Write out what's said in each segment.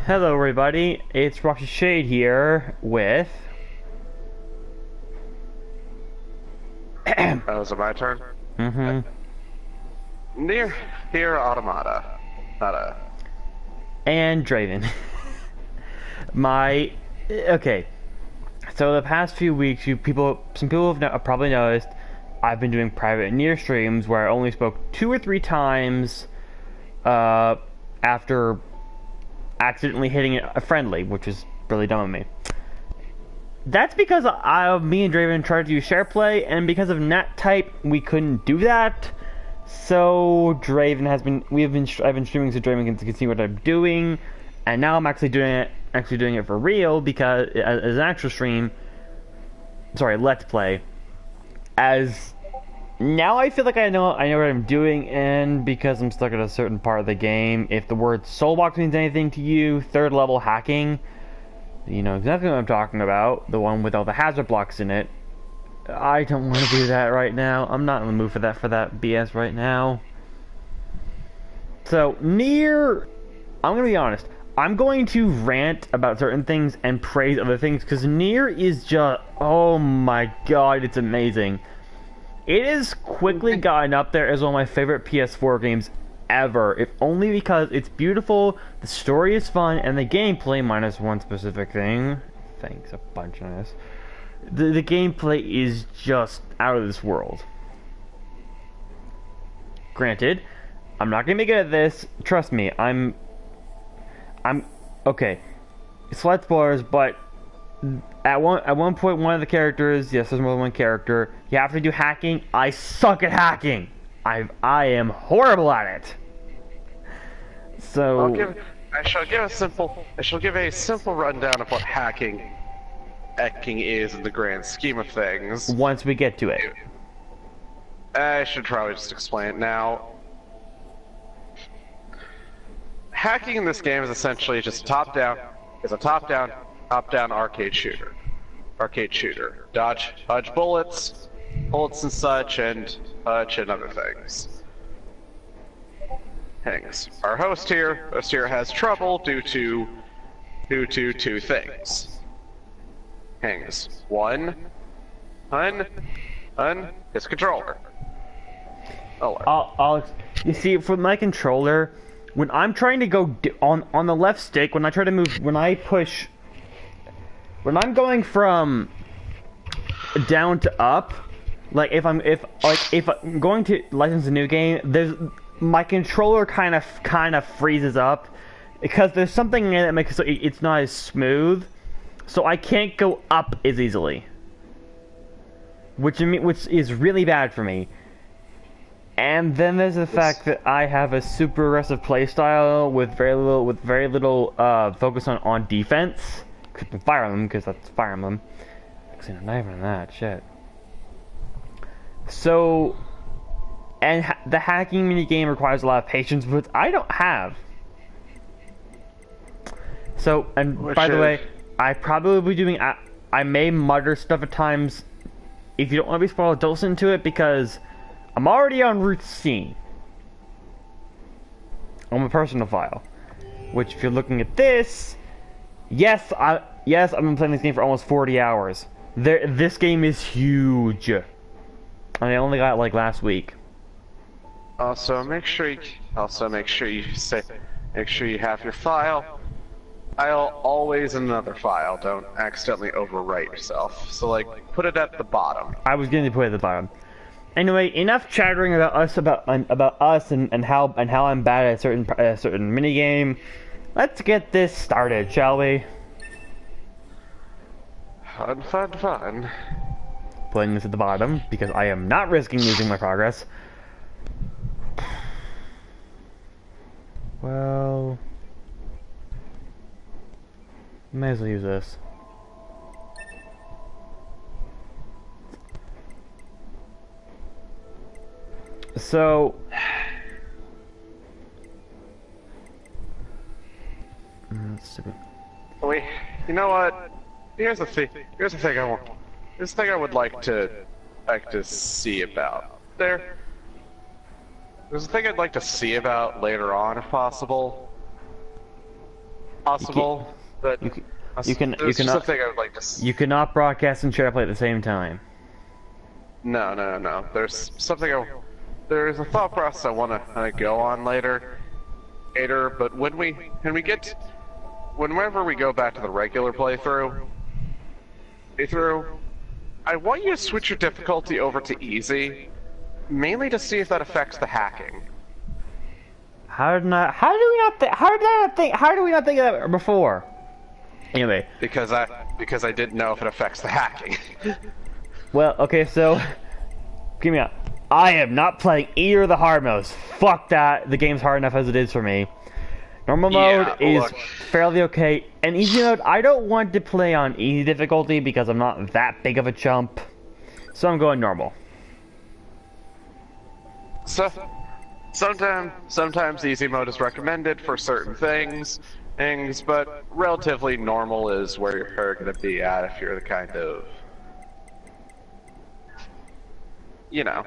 Hello everybody, it's Rocky Shade here with... Oh, is it my turn? Mm-hmm. Nier, Automata. Not a... And Draven. Okay, so the past few weeks, some people have probably noticed I've been doing private Nier streams where I only spoke 2 or 3 times after accidentally hitting a friendly, which is really dumb of me. That's because me and Draven tried to do share play, and because of net type, we couldn't do that. So Draven has been, I've been streaming so Draven can see what I'm doing, and now I'm actually doing it for real because as an actual stream. Sorry, let's play. As now I feel like I know what I'm doing, and because I'm stuck at a certain part of the game, if the word soulbox means anything to you, 3rd level hacking, you know exactly what I'm talking about. The one with all the hazard blocks in it. I don't want to do that right now. I'm not in the mood for that BS right now. So, Nier, I'm going to be honest. I'm going to rant about certain things and praise other things, because Nier is just, oh my god, it's amazing. It has quickly gotten up there as one of my favorite PS4 games ever, if only because it's beautiful, the story is fun, and the gameplay, minus one specific thing, thanks a bunch on this, the gameplay is just out of this world. Granted, I'm not gonna be good at this, trust me, I'm okay, slight spoilers, but at one point, one of the characters, yes, there's more than one character, you have to do hacking. I suck at hacking. I am horrible at it. So I shall give a simple rundown of what hacking is in the grand scheme of things. Once we get to it. I should probably just explain it now. Hacking in this game is essentially just a top-down arcade shooter. Dodge bullets and such, and other things. Our host here has trouble due to 2 things. One, his controller. You see, for my controller, when I'm trying to go on the left stick, when I try to move, when I'm going from down to up, like if I'm going to license a new game, my controller kind of freezes up because there's something in it that makes it's not as smooth, so I can't go up as easily, which is really bad for me. And then there's the fact that I have a super aggressive playstyle with very little focus on defense. Could Fire Emblem, because that's Fire Emblem. Actually, no, not even that shit. So, and the hacking minigame requires a lot of patience, which I don't have. So, and by the way, I probably will be doing. I may mutter stuff at times. If you don't want to be spoiled, don't listen to it because I'm already on Route C on my personal file. Which, if you're looking at this, yes, I've been playing this game for almost 40 hours. This game is huge. And I only got it like last week. Also, make sure you have your file. I'll always in another file. Don't accidentally overwrite yourself. So, like, put it at the bottom. I was going to put it at the bottom. Anyway, enough chattering about us and how I'm bad at a certain minigame. Let's get this started, shall we? Fun. Putting this at the bottom because I am not risking losing my progress. Well, may as well use this. So, wait, you know what? Here's the thing I would like to see about. There's a thing I'd like to see about later on, if possible. possible, but you there's just cannot something I would like to. you cannot broadcast and share play at the same time. No. There's something. There's a thought process I want to kind of go on later. But whenever we go back to the regular playthrough, I want you to switch your difficulty over to easy, mainly to see if that affects the hacking. How do we not think of that before? Anyway. Because I didn't know if it affects the hacking. Well, okay, so give me a. I am not playing either of the hard modes. Fuck that. The game's hard enough as it is for me. Normal mode is fairly okay, and easy mode, I don't want to play on easy difficulty because I'm not that big of a chump, so I'm going normal. So, sometimes easy mode is recommended for certain things, but relatively normal is where you're going to be at if you're the kind of, you know.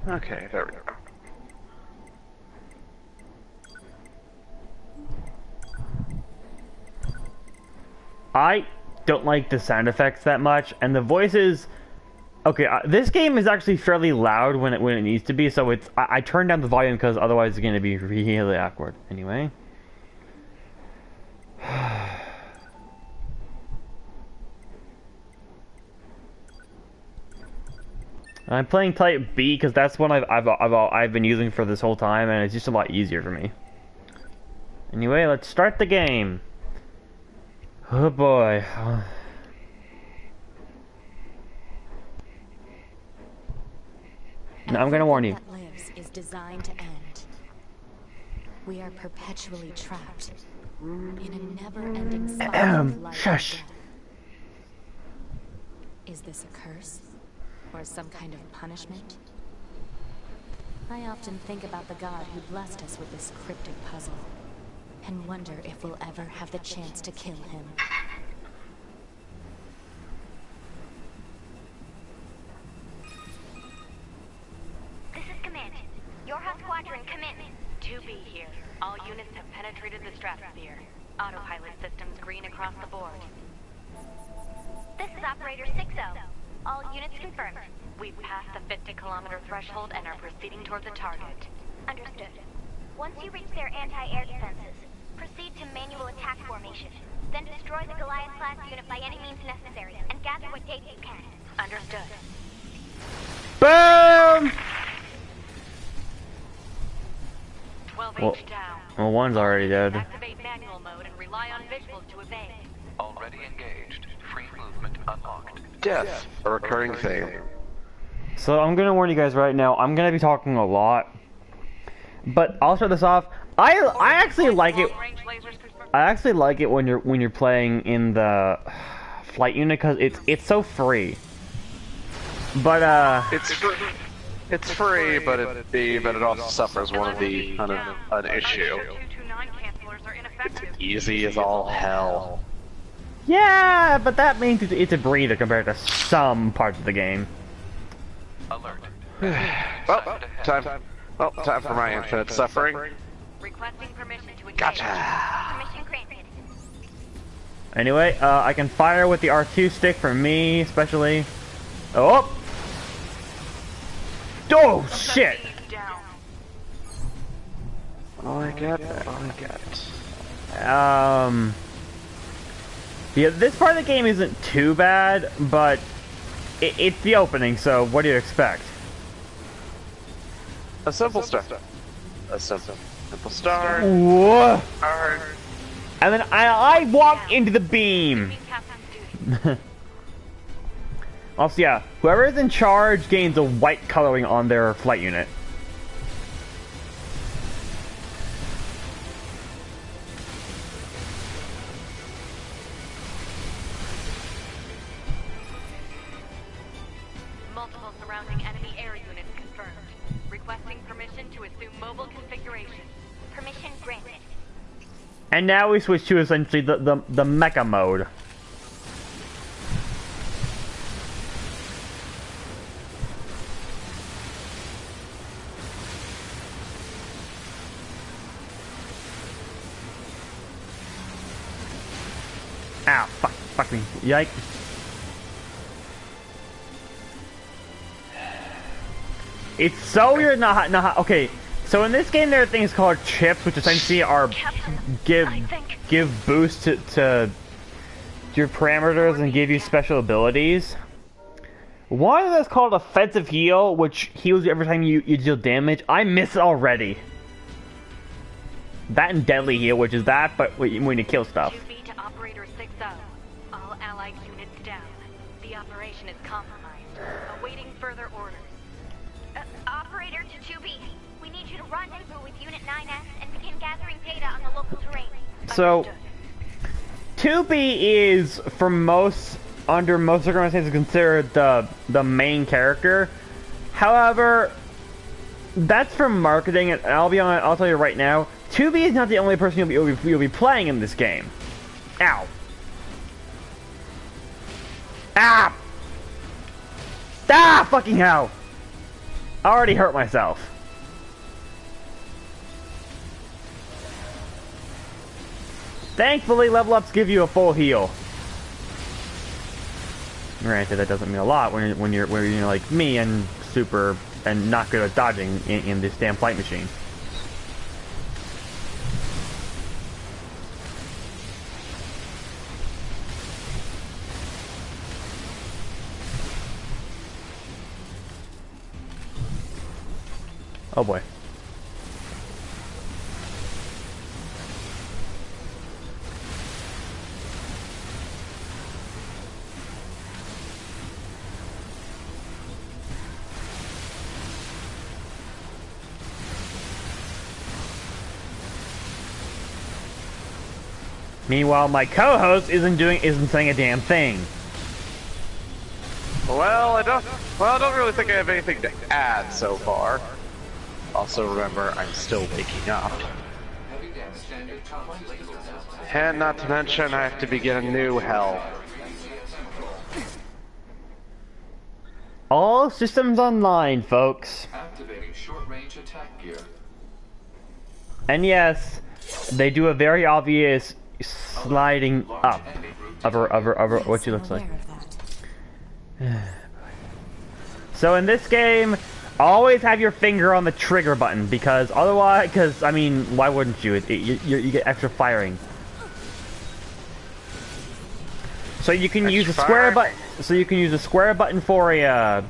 Okay, there we go. I don't like the sound effects that much, and the voices. Okay, this game is actually fairly loud when it needs to be, so it's I turn down the volume because otherwise it's going to be really awkward. Anyway. I'm playing Type B because that's one I've been using for this whole time, and it's just a lot easier for me. Anyway, let's start the game. Oh boy. Now I'm gonna warn you. That lives is designed to end. We are perpetually trapped in a never-ending cycle of life Shush. and death. Is this a curse? Or some kind of punishment? I often think about the god who blessed us with this cryptic puzzle, and wonder if we'll ever have the chance to kill him. This is Command. Your House Squadron, come in. 2B here. All units have penetrated the stratosphere. Autopilot systems green across the board. This is Operator 6-0. All units confirmed. We've passed the 50-kilometer threshold and are proceeding toward the target. Understood. Once you reach their anti-air defenses, proceed to manual attack formation. Then destroy the Goliath-class unit by any means necessary, and gather what data you can. Understood. Boom! 12H down. Well, one's already dead. Activate manual mode and rely on visuals to evade. Already engaged. Free movement unlocked. Death, a recurring theme. So I'm gonna warn you guys right now. I'm gonna be talking a lot, but I'll start this off. I actually like it. I actually like it when you're playing in the flight unit because it's so free. But It's free, but it also suffers one of the an issue. It's easy as all hell. yeah, but that means it's a breather compared to some parts of the game. Alert. Time for my infinite suffering. Requesting permission to engage. Gotcha. Permission granted. Anyway, I can fire with the R2 stick for me, especially. Oh! Oh shit! Oh, I get it. Oh, I get it. Yeah, this part of the game isn't too bad, but it's the opening, so what do you expect? A simple start. A simple start. Whoa! Start. And then I walk into the beam. Also, yeah, whoever is in charge gains a white coloring on their flight unit. assume mobile configuration. Permission granted. And now we switch to essentially the mecha mode. Ow, fuck me. Yike. It's so weird okay, so in this game there are things called chips, which essentially are give boost to your parameters and give you special abilities. One of them is called offensive heal, which heals you every time you deal damage. I miss it already. That and deadly heal, which is that, but when you kill stuff. 2B to Operator 6-0. All allied units down. The operation is compromised. Awaiting further orders. Operator to 2B. We need you to rendezvous with Unit 9S and begin gathering data on the local terrain. So, 2B is, for under most circumstances, considered the main character. However, that's for marketing, and I'll tell you right now, 2B is not the only person you'll be playing in this game. Ow. Ah! Ah! Fucking hell! I already hurt myself. Thankfully, level ups give you a full heal. Granted, that doesn't mean a lot when you're like me and super and not good at dodging in this damn flight machine. Oh boy. Meanwhile, my co-host isn't saying a damn thing. Well, I don't really think I have anything to add so far. Also, remember, I'm still waking up. And not to mention, I have to begin a new hell. All systems online, folks. Activating short-range attack gear. And yes, they do a very obvious sliding up of what she looks like. So in this game, always have your finger on the trigger button, because otherwise, I mean, why wouldn't you? You get extra firing. So you can use the square button. So you can use the square button for a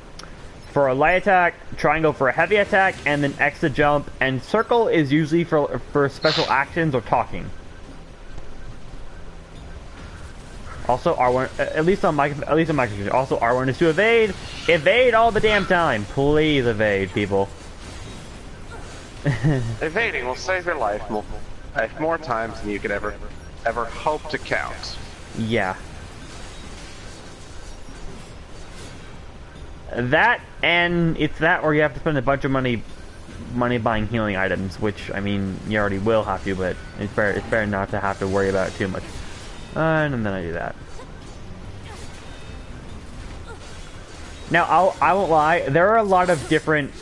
light attack, triangle for a heavy attack, and then X to jump, and circle is usually for special actions or talking. Also R1, at least on my computer. Also R1 is to evade. Evade all the damn time. Please evade, people. Evading will save your life more times than you could ever hope to count. Yeah. That, and it's that, or you have to spend a bunch of money buying healing items, which, I mean, you already will have to, but it's better not to have to worry about it too much. And then I do that. Now, I won't lie, there are a lot of different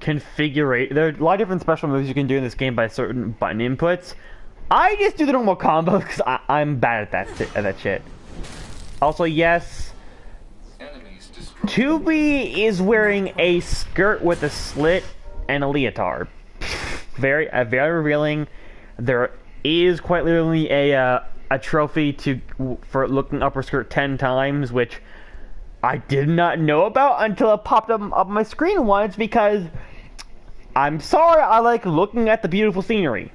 there are a lot of different special moves you can do in this game by certain button inputs. I just do the normal combo because I'm bad at that shit. Also, yes, 2B is wearing a skirt with a slit and a leotard. Very revealing. There is quite literally a trophy for looking up her skirt 10 times, which I did not know about until it popped up on my screen once, because I'm sorry, I like looking at the beautiful scenery.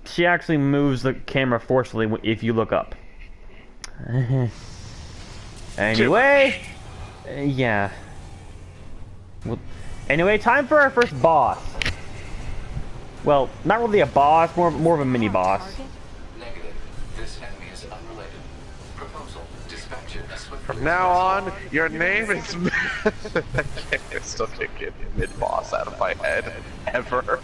She actually moves the camera forcefully if you look up. Anyway, yeah. Well, anyway, time for our first boss. Well, not really a boss, more of a mini boss. Negative. This enemy is unrelated. Proposal: dispatch it as From now on, your name is... I still can't get mid-boss out of my head, ever.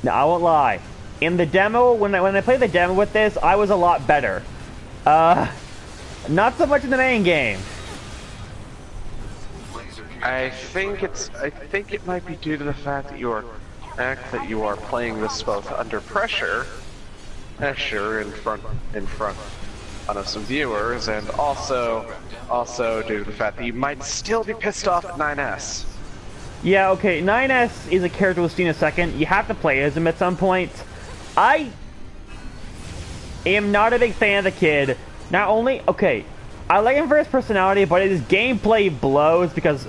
Now, I won't lie. In the demo, when I played the demo with this, I was a lot better. Not so much in the main game. I think it might be due to the fact that you are playing this both under pressure in front of some viewers, and also due to the fact that you might still be pissed off at 9S. Yeah, okay, 9S is a character we'll see in a second. You have to play as him at some point. I am not a big fan of the kid. Not only, okay, I like him for his personality, but his gameplay blows because,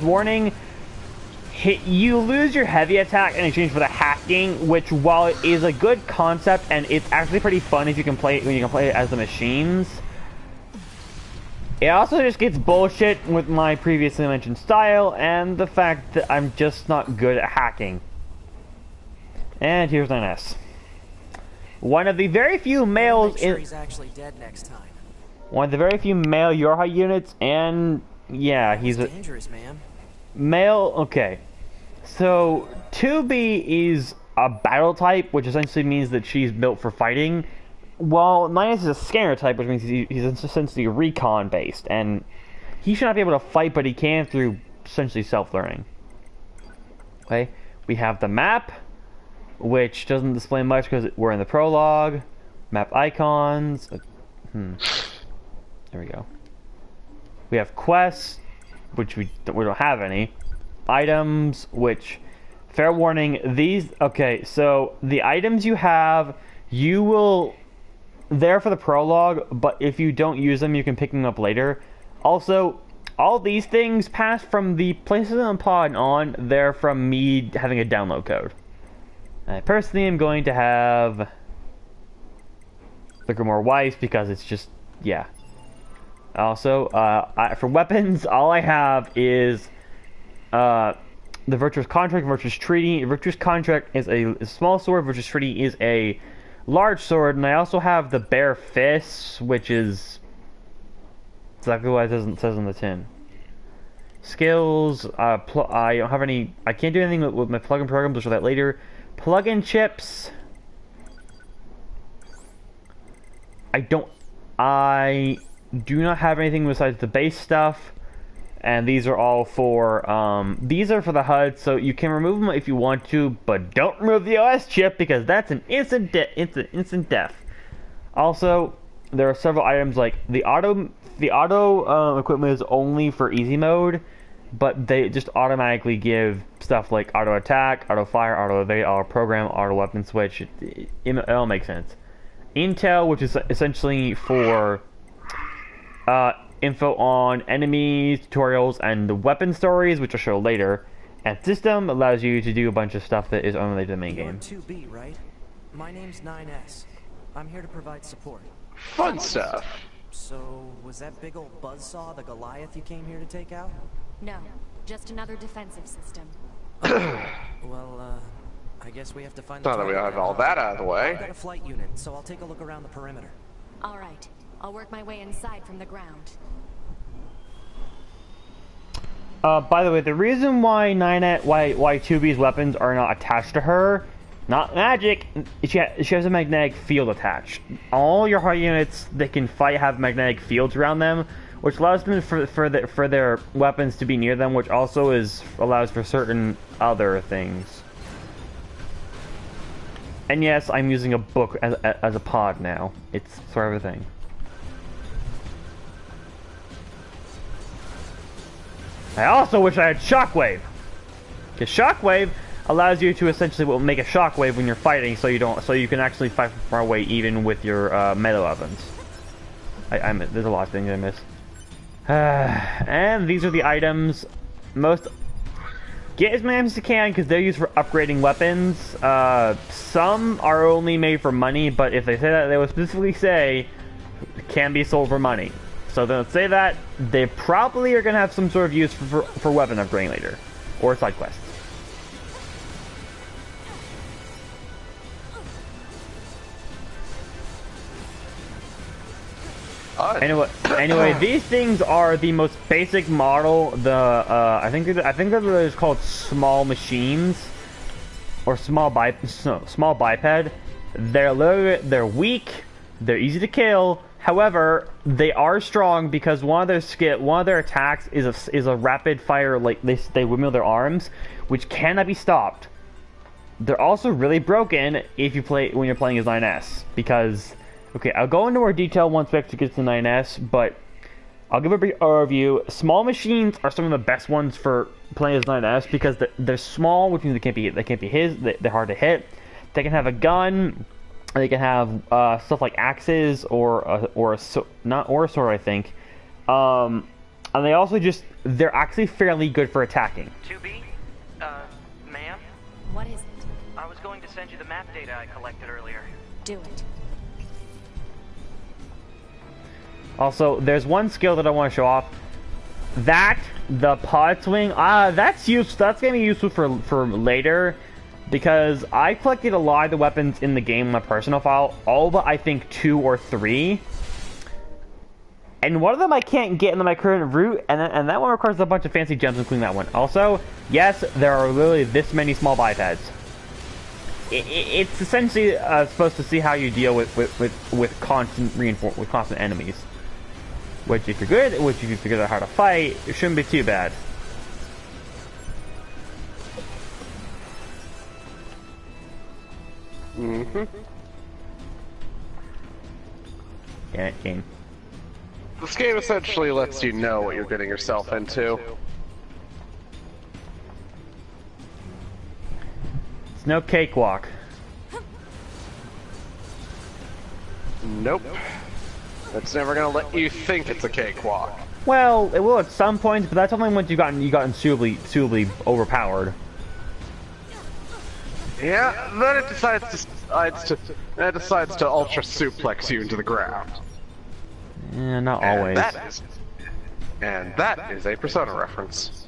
warning, you lose your heavy attack in exchange for the hacking, which, while it is a good concept and it's actually pretty fun if you can play it when you can play it as the machines, it also just gets bullshit with my previously mentioned style and the fact that I'm just not good at hacking. And here's 9S. One of the very few males make sure he's actually dead next time. One of the very few male Yorha units, and yeah, he's a dangerous, man. Male. Okay, so 2B is a battle type, which essentially means that she's built for fighting, while 9S is a scanner type, which means he's essentially recon based, and he should not be able to fight, but he can through essentially self-learning. Okay, we have the map, which doesn't display much because we're in the prologue. Map icons. There we go. We have quests, which we don't have any. Items, which, fair warning, these... Okay, so the items you have, you will... They're for the prologue, but if you don't use them, you can pick them up later. Also, all these things pass from the places on pod on. They're from me having a download code. I personally am going to have the Grimoire Weiss because it's just, yeah. Also, for weapons, all I have is the Virtuous Contract, Virtuous Treaty. Virtuous Contract is a small sword, Virtuous Treaty is a large sword, and I also have the Bare Fists, which is exactly what it says on the tin. Skills, I don't have any, I can't do anything with my plugin programs, I'll show that later. Plugin chips, I do not have anything besides the base stuff, and these are all for, these are for the HUD, so you can remove them if you want to, but don't remove the OS chip, because that's an instant death. Also, there are several items like the auto equipment is only for easy mode, but they just automatically give stuff like auto attack, auto fire, auto evade, auto program, auto weapon switch. It all makes sense. Intel, which is essentially for info on enemies, tutorials, and the weapon stories, which I'll show later. And system allows you to do a bunch of stuff that is unrelated to the main game. You're 2B, right? My name's 9S. I'm here to provide support. Fun stuff. So, was that big old buzzsaw the Goliath you came here to take out? No, just another defensive system. Well, I guess we have to find the Now that we target. have all that out of the way. I've got a flight unit, so I'll take a look around the perimeter. All right, I'll work my way inside from the ground. By the way, the reason why 2B's weapons are not attached to her, not magic, she has a magnetic field attached. All your hard units that can fight have magnetic fields around them, which allows them for their weapons to be near them, which also allows for certain other things. And yes, I'm using a book as a pod now. It's for everything. I also wish I had Shockwave, because Shockwave allows you to essentially make a shockwave when you're fighting, so you can actually fight from far away even with your melee weapons. There's a lot of things I miss. And these are the items. Get as many as you can because they're used for upgrading weapons. Some are only made for money, but if they say that, they will specifically say can be sold for money. So don't say that. They probably are going to have some sort of use for weapon upgrading later, or side quests. Anyway, these things are the most basic model. I think they're called small machines or small biped. They're weak. They're easy to kill. However, they are strong because one of their attacks is a rapid fire, like they windmill their arms, which cannot be stopped. They're also really broken when you're playing as 9S because, okay, I'll go into more detail once we actually get to 9S, but I'll give a brief overview. Small machines are some of the best ones for playing as 9S because they're small, which means they can't be hit. They're hard to hit. They can have a gun. They can have stuff like axes or a sword, I think. And they also they're actually fairly good for attacking. 2B? Ma'am? What is it? I was going to send you the map data I collected earlier. Do it. Also, there's one skill that I want to show off. The pod swing, that's gonna be useful for later. Because I collected a lot of the weapons in the game in my personal file, all but I think 2 or 3. And one of them I can't get into my current route, and that one requires a bunch of fancy gems, including that one. Also, yes, there are literally this many small bipeds. It's essentially supposed to see how you deal with constant enemies. Which if you figure out how to fight, it shouldn't be too bad. Mm-hmm. Damn it, game. This game essentially lets you know what you're getting yourself into. It's no cakewalk. Nope. It's never gonna let you think it's a cakewalk. Well, it will at some points, but that's only once you got suitably overpowered. Yeah, then it decides to ultra suplex you into the ground. Yeah, not always. And that is a Persona reference.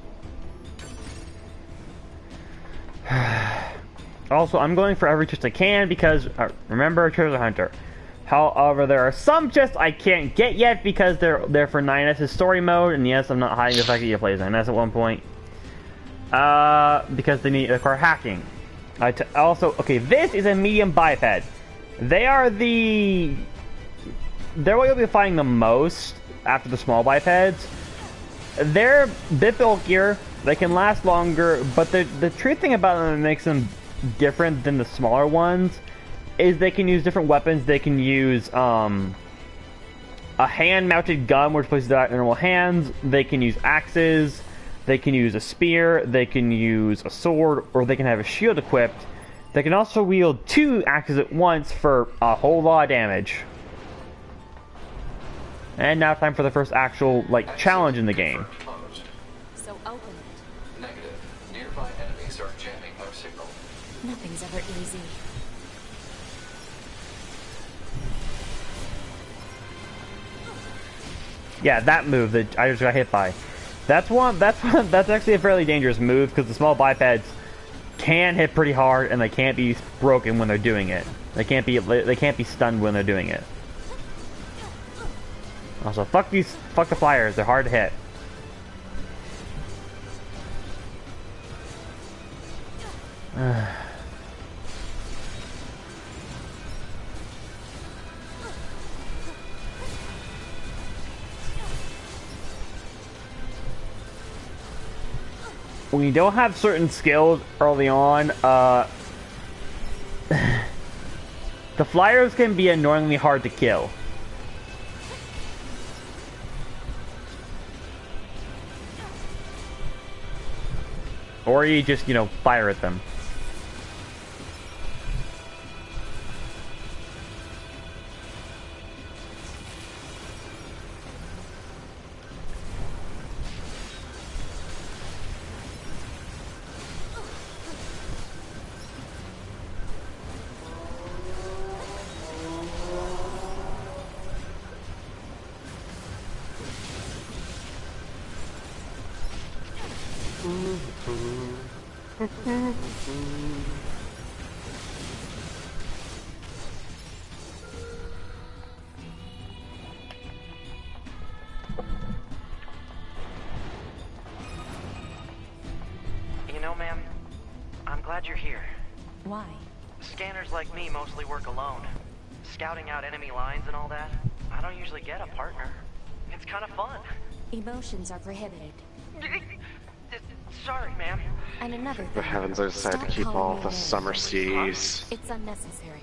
Also, I'm going for every chest I can because remember, treasure hunter. However, there are some chests I can't get yet because they're for 9S's story mode, and yes, I'm not hiding the fact that you play as 9S at one point. Because they require hacking. Also, okay, this is a medium biped. They're what you'll be finding the most after the small bipeds. They're a bit bulkier, they can last longer, but the true thing about them that makes them different than the smaller ones is they can use different weapons. They can use a hand-mounted gun which places out in normal hands. They can use axes. They can use a spear, they can use a sword, or they can have a shield equipped. They can also wield 2 axes at once for a whole lot of damage. And now time for the first actual, challenge in the game. So open it. Negative. Nearby enemies are jamming our signal. Nothing's ever easy. Yeah, that move that I just got hit by. That's actually a fairly dangerous move because the small bipeds can hit pretty hard and they can't be broken when they're doing it. They can't be stunned when they're doing it. Also, fuck the flyers. They're hard to hit. When you don't have certain skills early on, the flyers can be annoyingly hard to kill. Or you just, fire at them. glad you're here. Why? Scanners like me mostly work alone. Scouting out enemy lines and all that, I don't usually get a partner. It's kind of fun. Emotions are prohibited. Sorry, ma'am. And another For thing, heavens, I decided to stop keep calling all me the names. summer seas. It's unnecessary.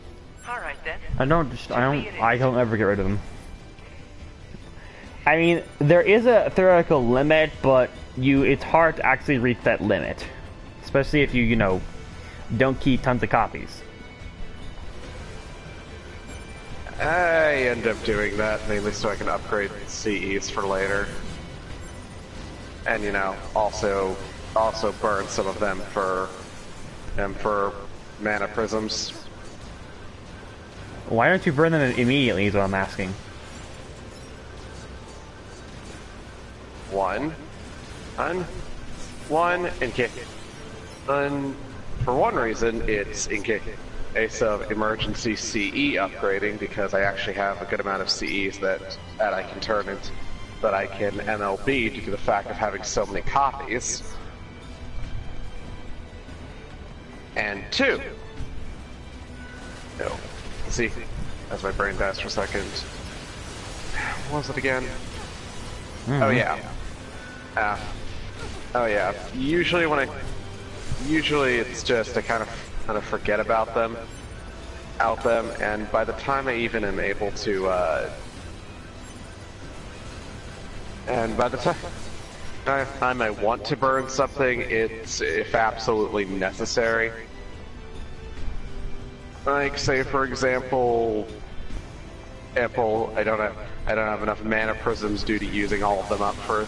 All right then. I don't ever get rid of them. I mean, there is a theoretical limit, but it's hard to actually reach that limit. Especially if you know, don't keep tons of copies. I end up doing that mainly so I can upgrade CEs for later. And you know, also burn some of them for mana prisms. Why don't you burn them immediately is what I'm asking. For one reason, it's in case of emergency CE upgrading, because I actually have a good amount of CEs that I can turn into, that I can MLB due to the fact of having so many copies. And two, no, see, as my brain dies for a second, what was it again? Mm-hmm. Oh yeah. Oh yeah. Usually it's just I kind of forget about them, and by the time I even am able to, and by the time I want to burn something, it's if absolutely necessary. Like, say for example, I don't have enough mana prisms due to using all of them up for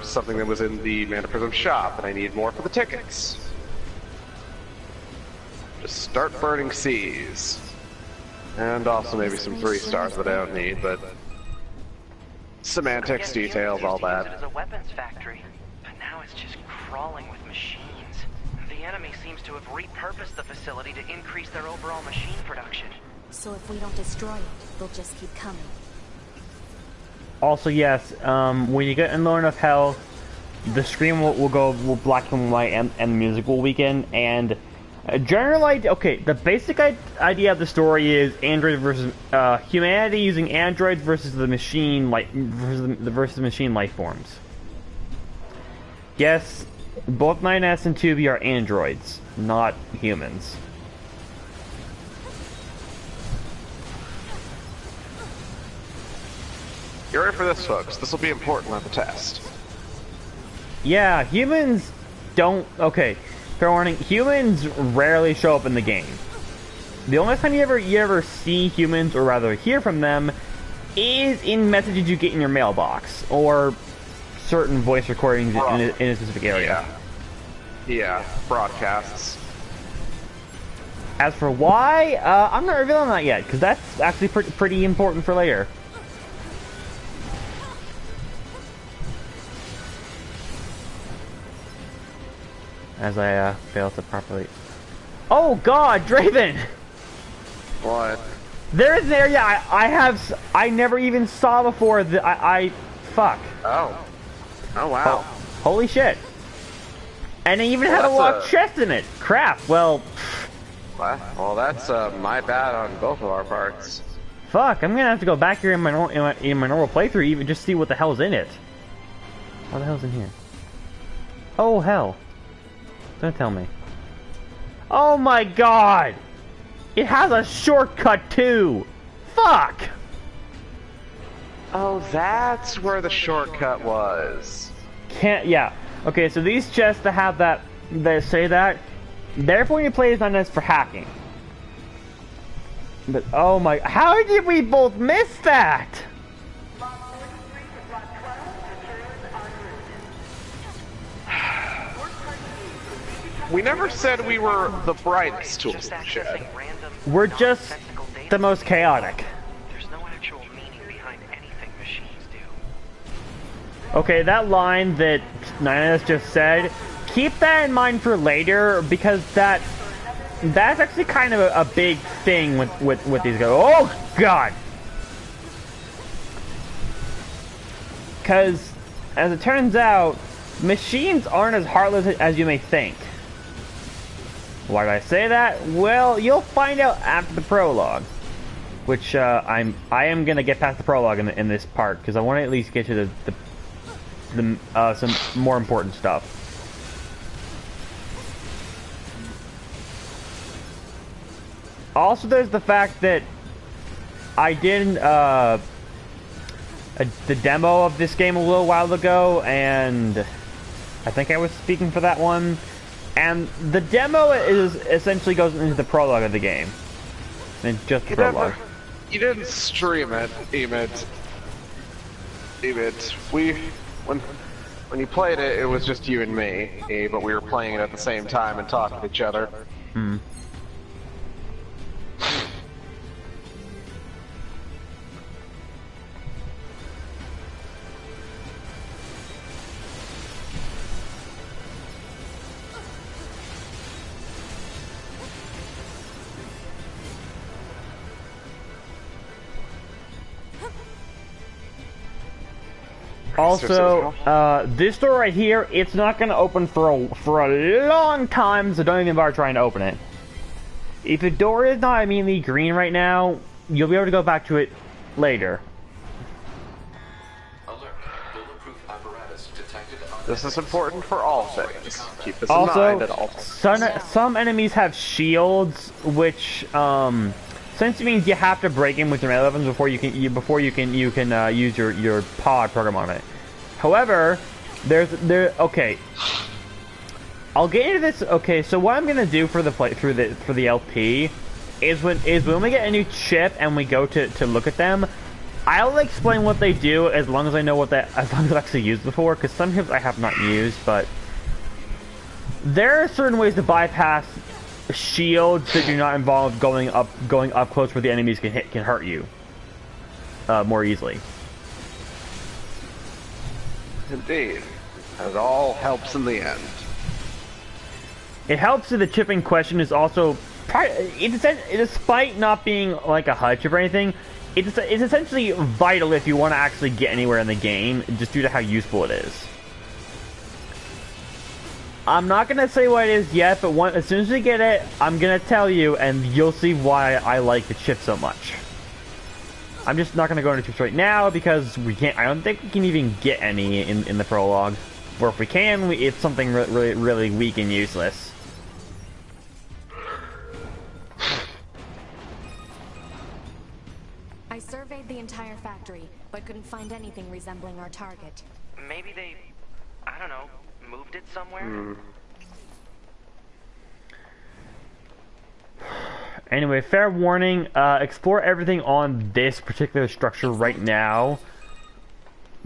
something that was in the mana prism shop, and I need more for the tickets. Just start burning C's, and also maybe some 3 stars that I don't need, but semantics, details, all It that. as a weapons factory, but now it's just crawling with machines. The enemy seems to have repurposed the facility to increase their overall machine production. So if we don't destroy it, they'll just keep coming. Also, yes, when you get in low enough health, the screen will go black and white, and the music will weaken. And the basic idea of the story is android versus humanity using androids versus the machine versus the machine life forms. Yes, both 9S and 2B are androids, not humans. You ready for this, folks? This will be important on the test. Yeah, humans don't... Okay, fair warning, humans rarely show up in the game. The only time you ever see humans, or rather hear from them, is in messages you get in your mailbox, or certain voice recordings in a specific area. Yeah, broadcasts. As for why, I'm not revealing that yet, because that's actually pretty important for later. As I fail to properly... Oh god, Draven! What? There is an area I never even saw before that fuck. Oh. Oh wow. Holy shit. And it even had a locked chest in it. Crap, well... Well, that's my bad on both of our parts. Fuck, I'm gonna have to go back here in my normal playthrough even just see what the hell's in it. What the hell's in here? Oh hell. Don't tell me. Oh my god! It has a shortcut too! Fuck! Oh, that's where the shortcut was. Yeah. Okay, so these chests that have that, they say that, therefore you play is not necessary for hacking. But oh my, how did we both miss that? We never said we were the brightest tools in the shed. We're just the most chaotic. There's no actual meaning behind anything machines do. Okay, that line that Nina's just said, keep that in mind for later, because that's actually kind of a big thing with these guys. Oh god! Because, as it turns out, machines aren't as heartless as you may think. Why did I say that? Well, you'll find out after the prologue. Which, I am gonna get past the prologue in this part, because I want to at least get to some more important stuff. Also, there's the fact that I did the demo of this game a little while ago, and I think I was speaking for that one. And the demo essentially goes into the prologue of the game. And just the prologue. You didn't stream it, Emid. When you played it, it was just you and me, but we were playing it at the same time and talking to each other. Hmm. Also, this door right here, it's not going to open for a long time, so don't even bother trying to open it. If the door is not immediately green right now, you'll be able to go back to it later. Alert. Bulletproof apparatus detected on This is important for all things. Keep this in Also, mind at all times. some enemies have shields, which essentially means you have to break in with your melee weapons before you can use your pod program on it. However, okay. I'll get into this. Okay, so what I'm gonna do for the LP is when we get a new chip and we go to look at them, I'll explain what they do as long as I know as long as I've actually used before, because some chips I have not used, but there are certain ways to bypass shields that do not involve going up close where the enemies can hurt you more easily. Indeed. It all helps in the end. It helps that the chip in question is also, despite not being like a HUD chip or anything, it's essentially vital if you want to actually get anywhere in the game, just due to how useful it is. I'm not going to say what it is yet, but as soon as we get it, I'm going to tell you, and you'll see why I like the chip so much. I'm just not going to go into chips right now, because I don't think we can even get any in the prologue. Or if we can, it's something really weak and useless. I surveyed the entire factory, but couldn't find anything resembling our target. Maybe they, I don't know, moved it somewhere? Anyway, fair warning, explore everything on this particular structure right now,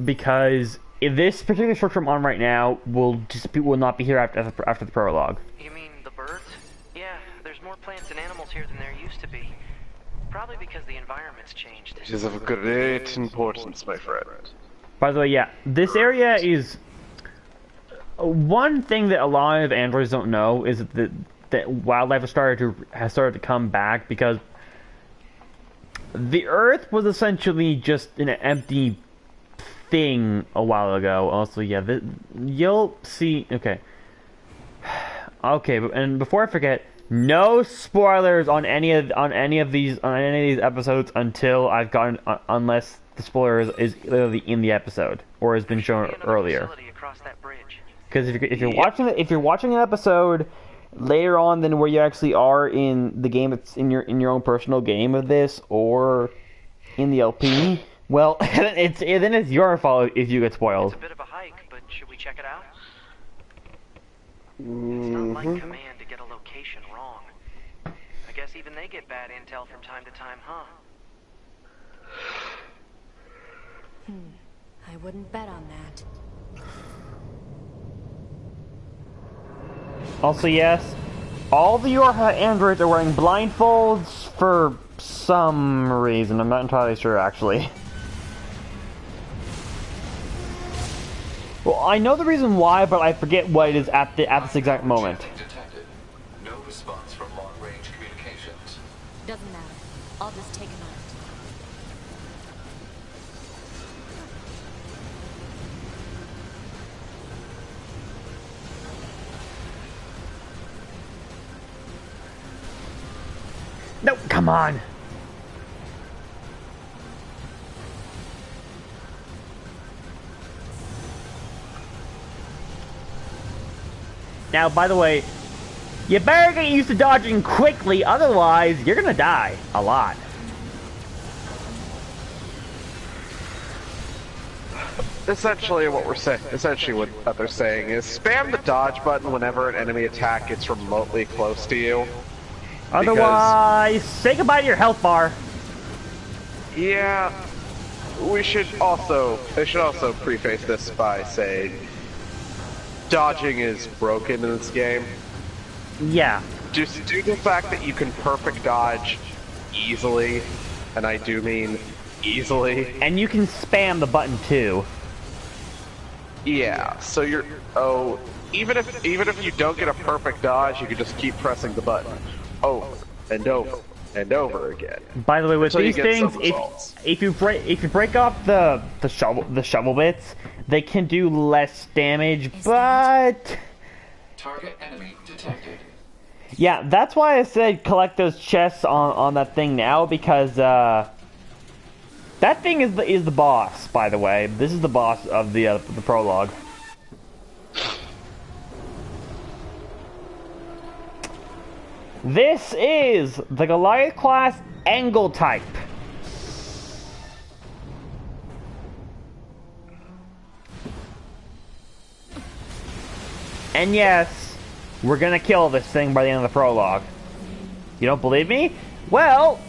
because if this particular structure I'm on right now will not be here after the prologue. You mean the birds? Yeah, there's more plants and animals here than there used to be. Probably because the environment's changed. It is of great importance, my friend. By the way, yeah, this area is... One thing that a lot of androids don't know is that wildlife has started to come back, because the Earth was essentially just an empty thing a while ago. Also, yeah, you'll see. Okay, and before I forget, no spoilers on any of these episodes until I've gotten unless the spoiler is literally in the episode or has been shown earlier. Because if you're watching an episode later on than where you actually are in the game, it's in your own personal game of this or in the LP, well, then it's your fault if you get spoiled. It's a bit of a hike, but should we check it out? It's not like Command to get a location wrong. I guess even they get bad intel from time to time, huh? I wouldn't bet on that. Also, yes, all the Yorha androids are wearing blindfolds for some reason. I'm not entirely sure, actually. Well, I know the reason why, but I forget what it is at this exact moment. detected. No response from long-range communications. Doesn't matter. I'll just take him out. come on. Now, by the way, you better get used to dodging quickly, otherwise you're gonna die a lot. Essentially what we're saying, what they're saying is spam the dodge button whenever an enemy attack gets remotely close to you. Otherwise, say goodbye to your health bar. Yeah, they should also preface this by saying dodging is broken in this game. Yeah. Just due to the fact that you can perfect dodge easily, and I do mean easily. And you can spam the button too. Yeah, so even if you don't get a perfect dodge, you can just keep pressing the button over and over and over again. By the way, with these things, if you break off the shovel bits, they can do less damage, but Target enemy detected. yeah, that's why I said collect those chests on that thing now, because that thing is the boss. By the way, this is the boss of the prologue. This is the Goliath class Angle type. And yes, we're gonna kill this thing by the end of the prologue. You don't believe me? Well,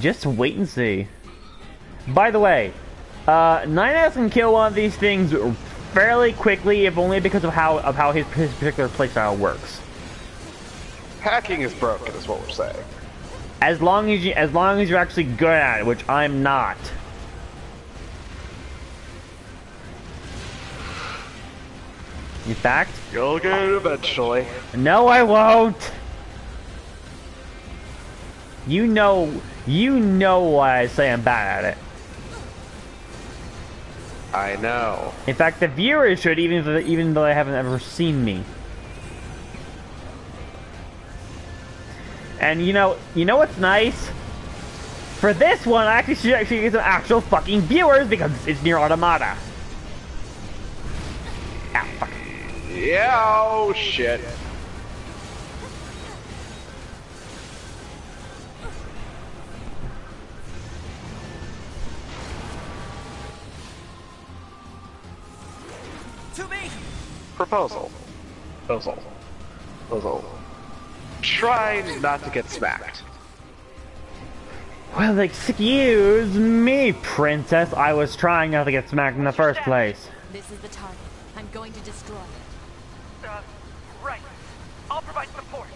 just wait and see. By the way, 9S can kill one of these things fairly quickly, if only because of how his particular playstyle works. Hacking is broken, is what we're saying. As long as you're actually good at it, which I'm not. In fact, You'll get it eventually. no, I won't. You know why I say I'm bad at it. I know. In fact, the viewers should, even though they haven't ever seen me. And you know what's nice? For this one, I should get some actual fucking viewers because it's Nier Automata. Ah, fuck. Yeah, oh shit. Proposal. Try not to get smacked. Well, excuse me, princess. I was trying not to get smacked in the first place. This is the target. I'm going to destroy it. Right. I'll provide support.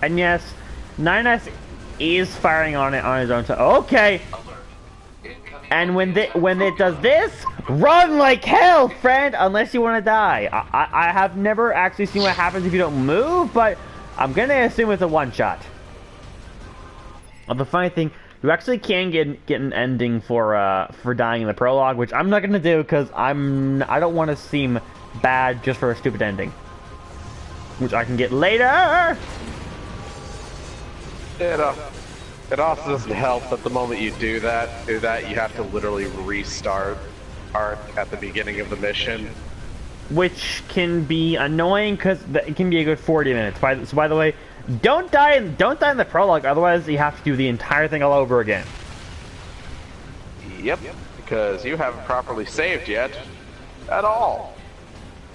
And yes, 9S is firing on it on his own. So okay. And when it does this, run like hell, friend, unless you want to die. I have never actually seen what happens if you don't move, but I'm gonna assume it's a one-shot. The funny thing, you actually can get an ending for dying in the prologue, which I'm not gonna do because I don't want to seem bad just for a stupid ending, which I can get later. It also doesn't help that the moment you do that, you have to literally restart at the beginning of the mission. Which can be annoying because it can be a good 40 minutes. So by the way, don't die in the prologue, otherwise you have to do the entire thing all over again. Yep, because you haven't properly saved yet, at all.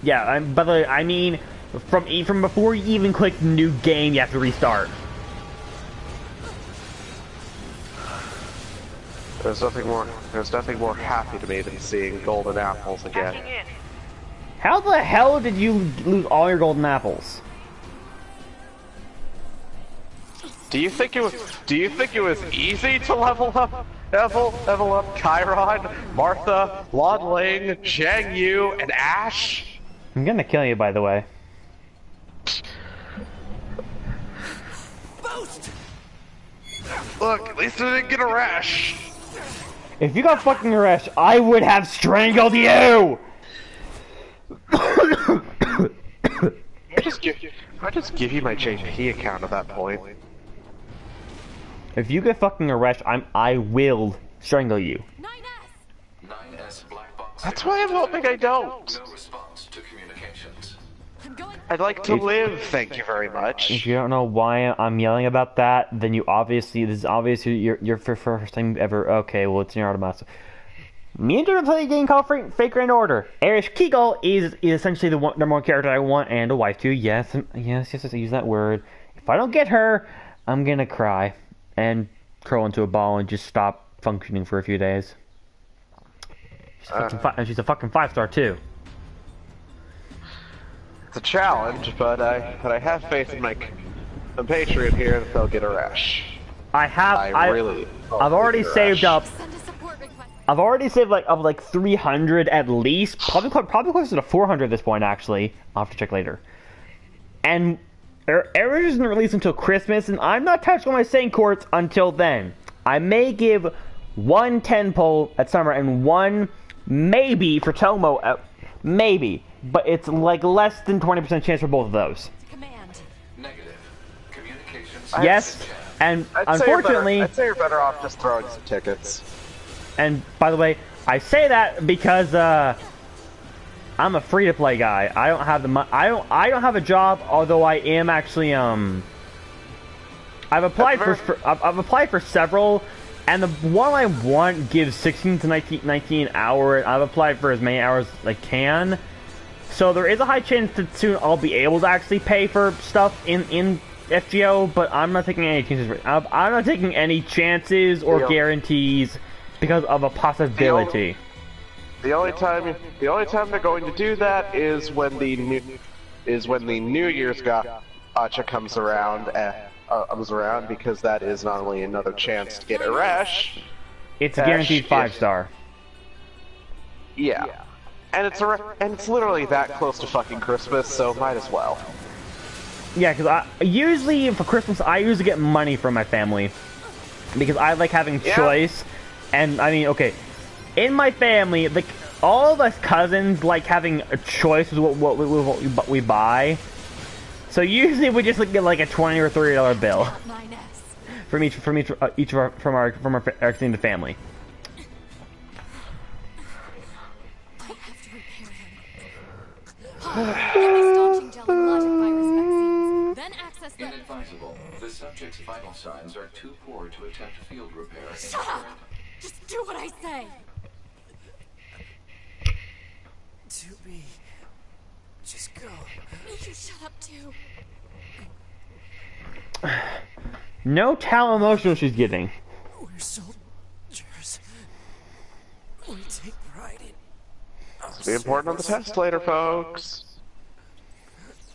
Yeah, by the way, I mean from before you even click new game, you have to restart. There's nothing more happy to me than seeing golden apples again. Hacking in. How the hell did you lose all your golden apples? Do you think it was easy to level up Chiron, Martha, Lan Ling, Zhang Yu, and Ash? I'm gonna kill you, by the way. Boost! Look, at least I didn't get a rash. If you got fucking arrested, I would have strangled you! I just give you my JP account at that point. If you get fucking arrested, I will strangle you. 9S black box. That's why I'm hoping I don't. No response to communications. I'd like to live, thank you very much. If you don't know why I'm yelling about that, then this is obviously your first time ever. Okay, well it's Nier Automata. Me and Jordan play a game called Fake Grand Order. Erich Kegel is essentially the number one character I want and a wife to. Yes, I use that word. If I don't get her, I'm gonna cry and curl into a ball and just stop functioning for a few days. She's a fucking 5-star too. It's a challenge, but I have faith in my compatriot here that they'll get a rash. I've already saved up. I've already saved like 300 at least, probably closer to 400 at this point. Actually, I'll have to check later. And Error isn't released until Christmas, and I'm not touching my Saint Courts until then. I may give one 10 pull at summer and one maybe for Tomo, maybe, but it's like less than 20% chance for both of those. Command. Negative. Communications. Yes, and unfortunately, I'd say you're better off just throwing some tickets. And by the way, I say that because I'm a free-to-play guy. I don't have the I don't have a job, although I am actually I've applied I've applied for several, and the one I want gives 16 to 19 hours. I've applied for as many hours as I can, so there is a high chance that soon I'll be able to actually pay for stuff in FGO. But I'm not taking any chances. I'm not taking any chances or guarantees because of a possibility. The only time they're going to do that is when the New Year's gacha comes around. Because that is not only another chance to get a rash. It's a guaranteed 5-star. Yeah, and it's literally that close to fucking Christmas, so might as well. Yeah, because usually for Christmas I usually get money from my family because I like having choice. And I mean, okay, in my family, all of us cousins like having a choice with what we buy. So usually we just get like a $20 or $30 bill from each of our extended family. I have to repair him. Staunching gel and logic virus vaccines. Then access the... Inadvisable. The subject's vital signs are too poor to attempt field repair. Shut up! Just do what I say! To be. Just go. You shut up too. Note how emotional she's getting. We're soldiers. We take pride in. Be important on the test later, folks.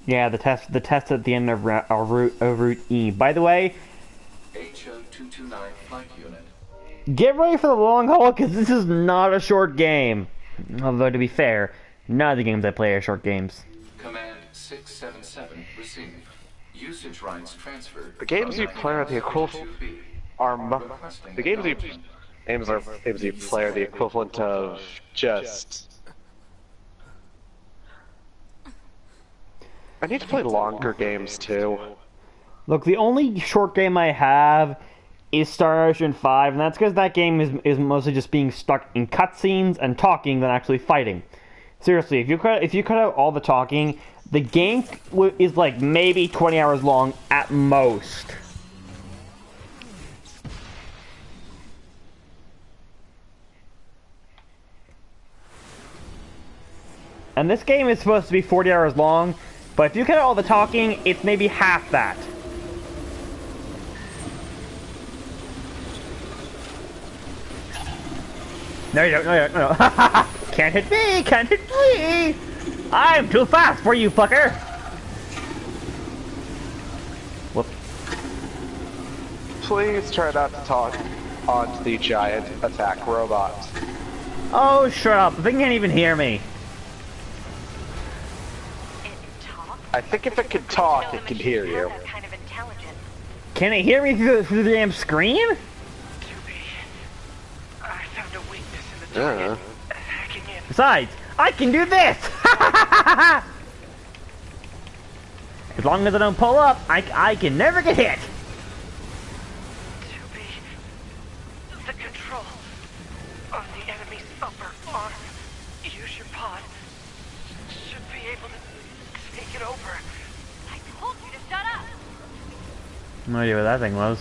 Yeah, the test at the end of Route E. By the way, HO229 flight unit. get ready for the long haul because this is not a short game. Although to be fair, none of the games I play are short games. Command 677 received. Usage rights transferred. The games you play are the equivalent of just. I need to play longer games too. Look, the only short game I have is Star Ocean 5, and that's because that game is mostly just being stuck in cutscenes and talking than actually fighting. Seriously, if you cut out all the talking, the game is like maybe 20 hours long at most. And this game is supposed to be 40 hours long, but if you cut out all the talking, it's maybe half that. No, you don't. No. Can't hit me! Can't hit me! I'm too fast for you, fucker! Whoop. Please try not to talk onto the giant attack robot. Oh, shut up. The thing can't even hear me. I think if it can talk, it can hear you. Kind of intelligence. Can it hear me through the damn screen? I found a weakness in the target. Hacking in. Besides, I can do this! long as I don't pull up, I can never get hit. To be the control on the enemy's upper arm. Use your pod. Should be able to take it over. I told you to shut up! No idea what that thing was.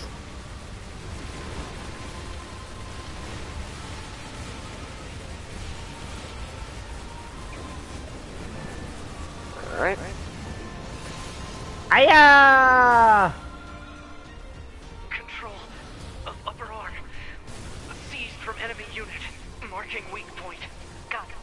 Alright. Aya! Control of upper arm. Seized from enemy unit. Marking weak point. Got it.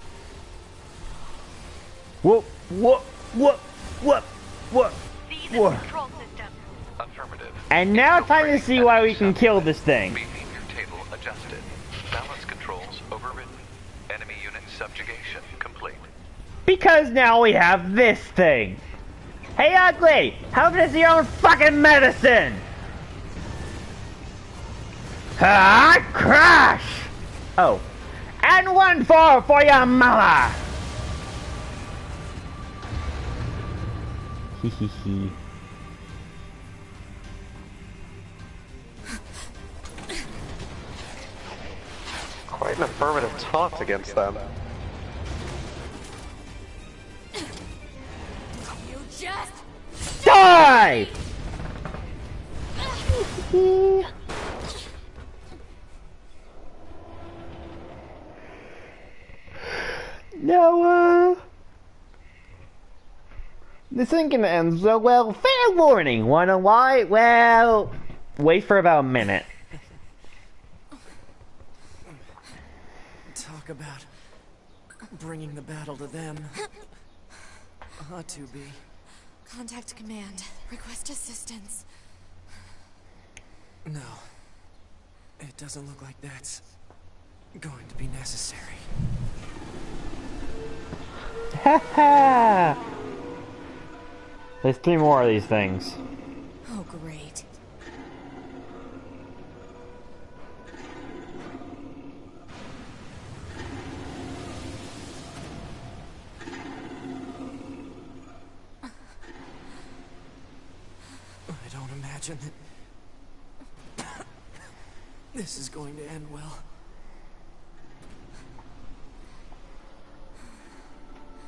Whoop, whoop, whoop, whoop, whoop. See the Whoa. control system. Affirmative. And now time to see why we can kill this thing. Behavior table adjusted. Balance controls overridden. Enemy unit subjugation complete. Because now we have this thing. Hey, Ugly! Help us your own fucking medicine! Ah, crash! Oh. And 1-4 for your mama! Hee hee hee. Quite an affirmative taunt against them. You just... Die! No, this ain't gonna end so well. Fair warning, wanna why? Well, wait for about a minute. Talk about bringing the battle to them. To be. Contact command. Request assistance. No. It doesn't look like that's going to be necessary. Haha! There's 3 more of these things. Oh, great. I don't imagine that this is going to end well.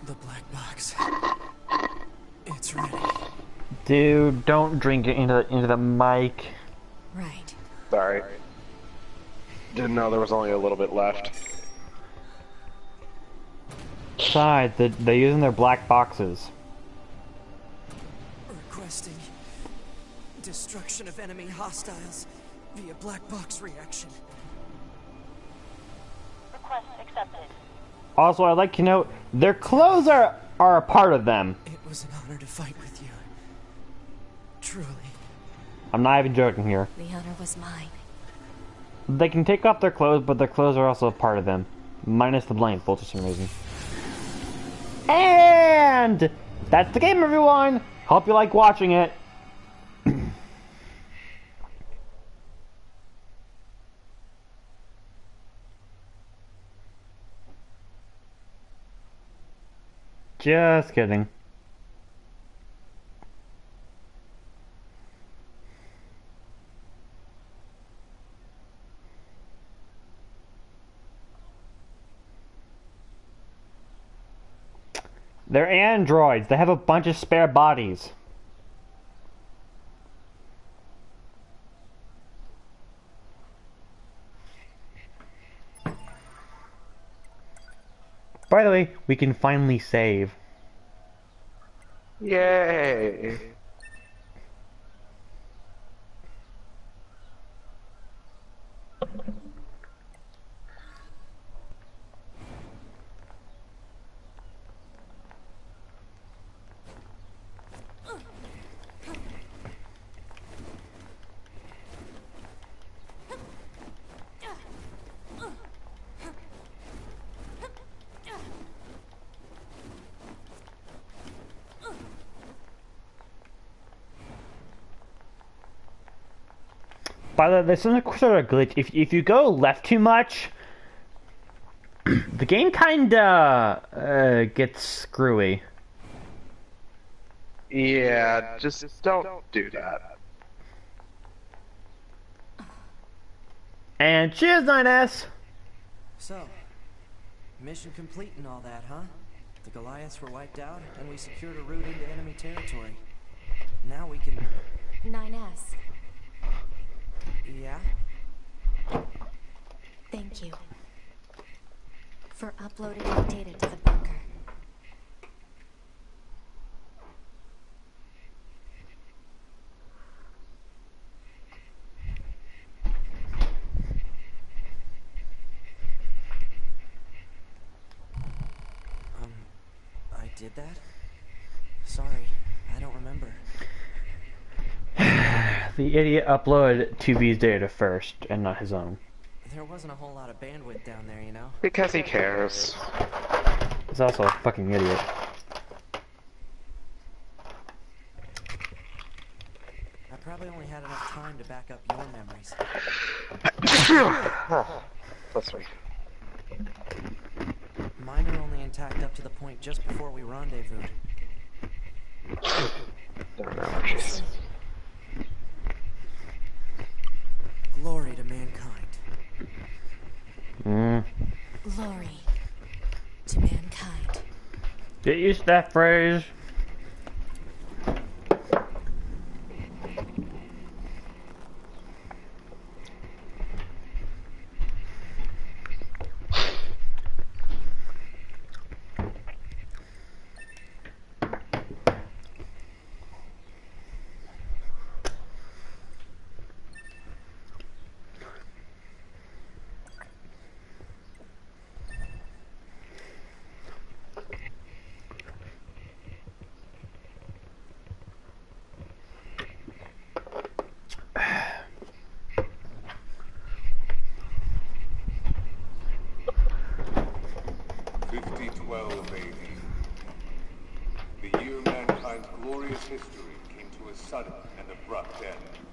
The black box. It's ready. Dude, don't drink it into the mic. Right. Sorry. Didn't know there was only a little bit left. Besides, they're using their black boxes. Requesting destruction of enemy hostiles via black box reaction. Request accepted. Also, I'd like to note, their clothes are a part of them. It was an honor to fight with you. Truly. I'm not even joking here. The honor was mine. They can take off their clothes, but their clothes are also a part of them. Minus the blindfold for some reason. And that's the game, everyone! Hope you like watching it. Just kidding. They're androids. They have a bunch of spare bodies. By the way, we can finally save. Yay! By the way, there's some sort of glitch. If you go left too much, the game kinda gets screwy. Yeah, just don't do that. And cheers, 9S! So, mission complete and all that, huh? The Goliaths were wiped out, and we secured a route into enemy territory. Now we can... 9S, Yeah? thank you for uploading the data to the bunker. I did that? Sorry, I don't remember. The idiot uploaded 2B's data first, and not his own. There wasn't a whole lot of bandwidth down there, you know? Because he cares. He's also a fucking idiot. I probably only had enough time to back up your memories. That's right. Mine are only intact up to the point just before we rendezvoused. There are no allergies. Glory to mankind. Glory to mankind. Get used to that phrase.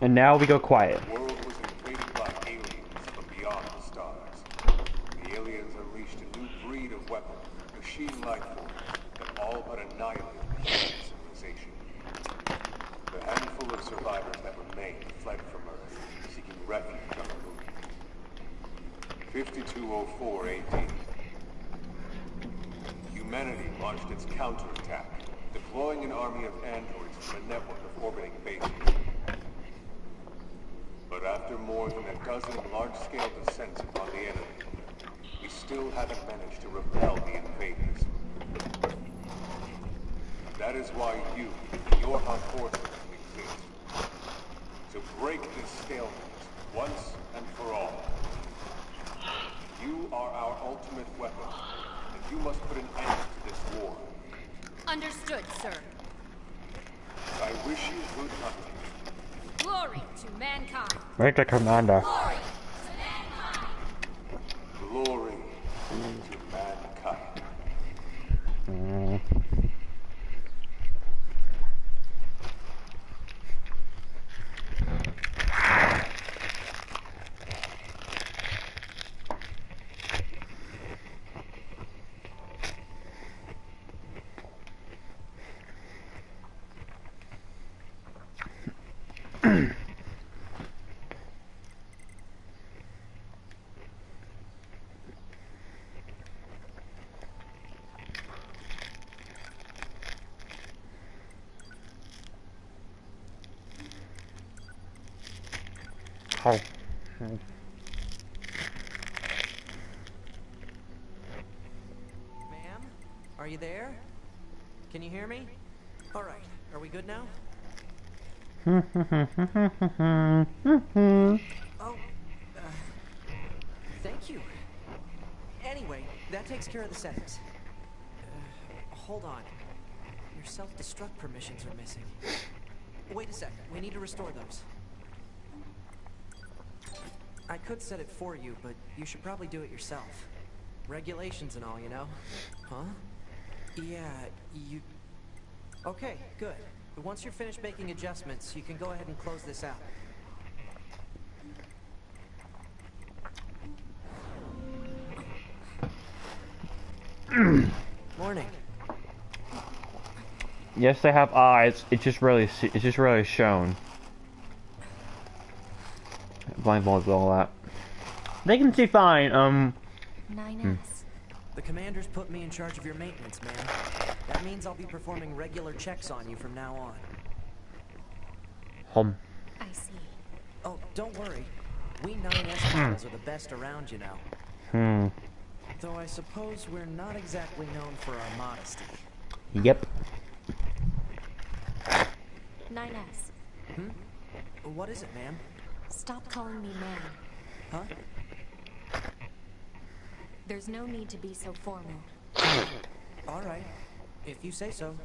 And now we go quiet. The world was invaded by aliens from beyond the stars. The aliens unleashed a new breed of weapon, machine life forms, that all but annihilated human civilization. The handful of survivors that remained fled from Earth, seeking refuge on the moon. 5204 AD. Humanity launched its counterattack, deploying an army of androids from a network of orbiting bases. But after more than a dozen large-scale descents upon the enemy, we still haven't managed to repel the invaders. That is why you, your hot forces, exist. To break this stalemate, once and for all. You are our ultimate weapon, and you must put an end to this war. Understood, sir. I wish you good hunting. Glory to mankind. Right to Commander. Glory to mankind. Glory to mankind. Hi. Ma'am? Are you there? Can you hear me? Alright, are we good now? Oh, thank you. Anyway, that takes care of the settings. Hold on. Your self-destruct permissions are missing. Wait a sec, we need to restore those. I could set it for you, but you should probably do it yourself. Regulations and all, you know? Huh? Yeah, you... Okay, good. But once you're finished making adjustments, you can go ahead and close this out. Morning. Yes, they have eyes. It's just really shown. Blindfold with all that. They can see fine. 9S. The commander's put me in charge of your maintenance, man. That means I'll be performing regular checks on you from now on. Home. I see. Oh, don't worry. We 9S models are the best around, you know. Though I suppose we're not exactly known for our modesty. Yep. 9S. What is it, ma'am? Stop calling me man. Huh? There's no need to be so formal. All right, if you say so.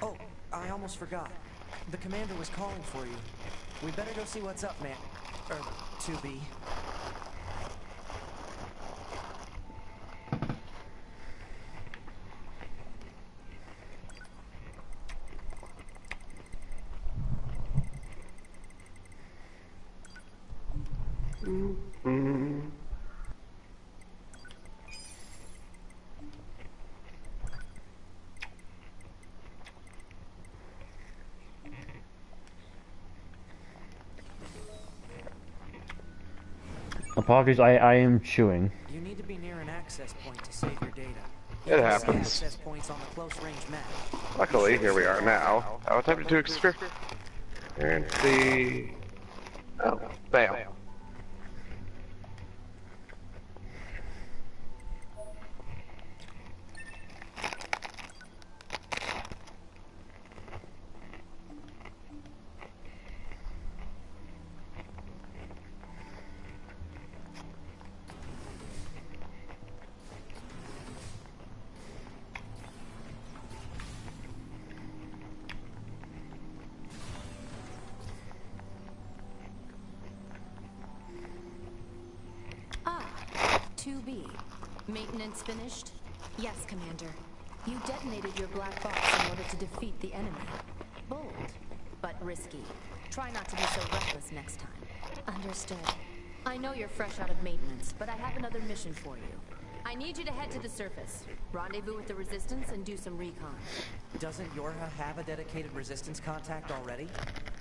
Oh, I almost forgot. The commander was calling for you. We better go see what's up, man. 2B. Apologies, I am chewing. You need to be near an access point to save your data. It happens. Access points on the close range map. Luckily, here we are now. I'll attempt to extract and see. Oh, bam. Ah, 2B. Maintenance finished? Yes, Commander. You detonated your black box in order to defeat the enemy. Bold, but risky. Try not to be so reckless next time. Understood. I know you're fresh out of maintenance, but I have another mission for you. I need you to head to the surface, rendezvous with the Resistance, and do some recon. Doesn't Yorha have a dedicated resistance contact already?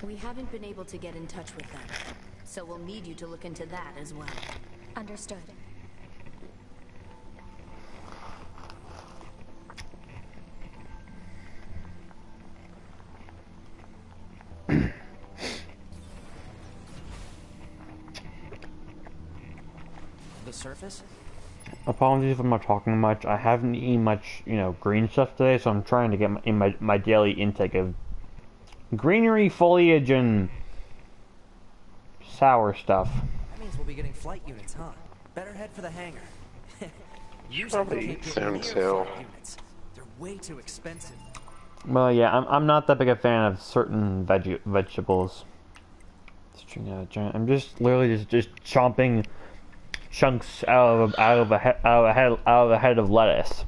We haven't been able to get in touch with them, so we'll need you to look into that as well. Understood. The surface? Apologies if I'm not talking much. I haven't eaten much, green stuff today, so I'm trying to get my daily intake of greenery, foliage, and sour stuff. That means we'll be getting flight units, huh? Better head for the hangar. Probably eat soon too. Units. They're way too expensive. Well, yeah, I'm not that big a fan of certain vegetables. I'm just literally just chomping chunks out of a head of lettuce.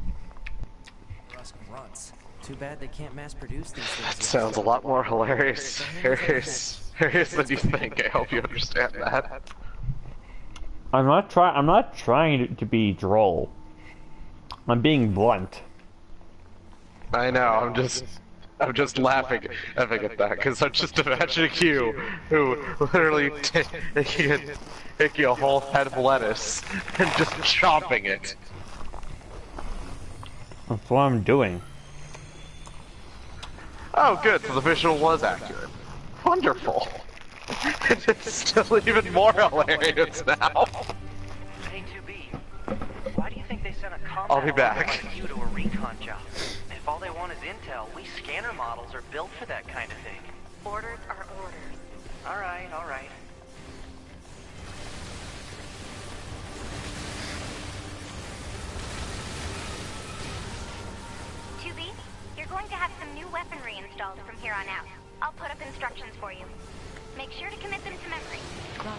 Rusk grunts. Too bad they can't mass produce these things. That sounds a lot more hilarious than you think. I hope you understand that. I'm not trying to be droll. I'm being blunt. I know. I'm just laughing at that because I'm just imagining you, who literally taking a whole head of lettuce and just chopping it. That's what I'm doing. Oh, good. So the visual was accurate. Wonderful. It's still even more hilarious now. Hey, 2B, why do you think they sent a combat I'll be back. like you to a recon job? If all they want is intel, we scanner models are built for that kind of thing. Orders are orders. All right, all right. You're going to have some new weaponry installed from here on out. I'll put up instructions for you. Make sure to commit them to memory. Roger.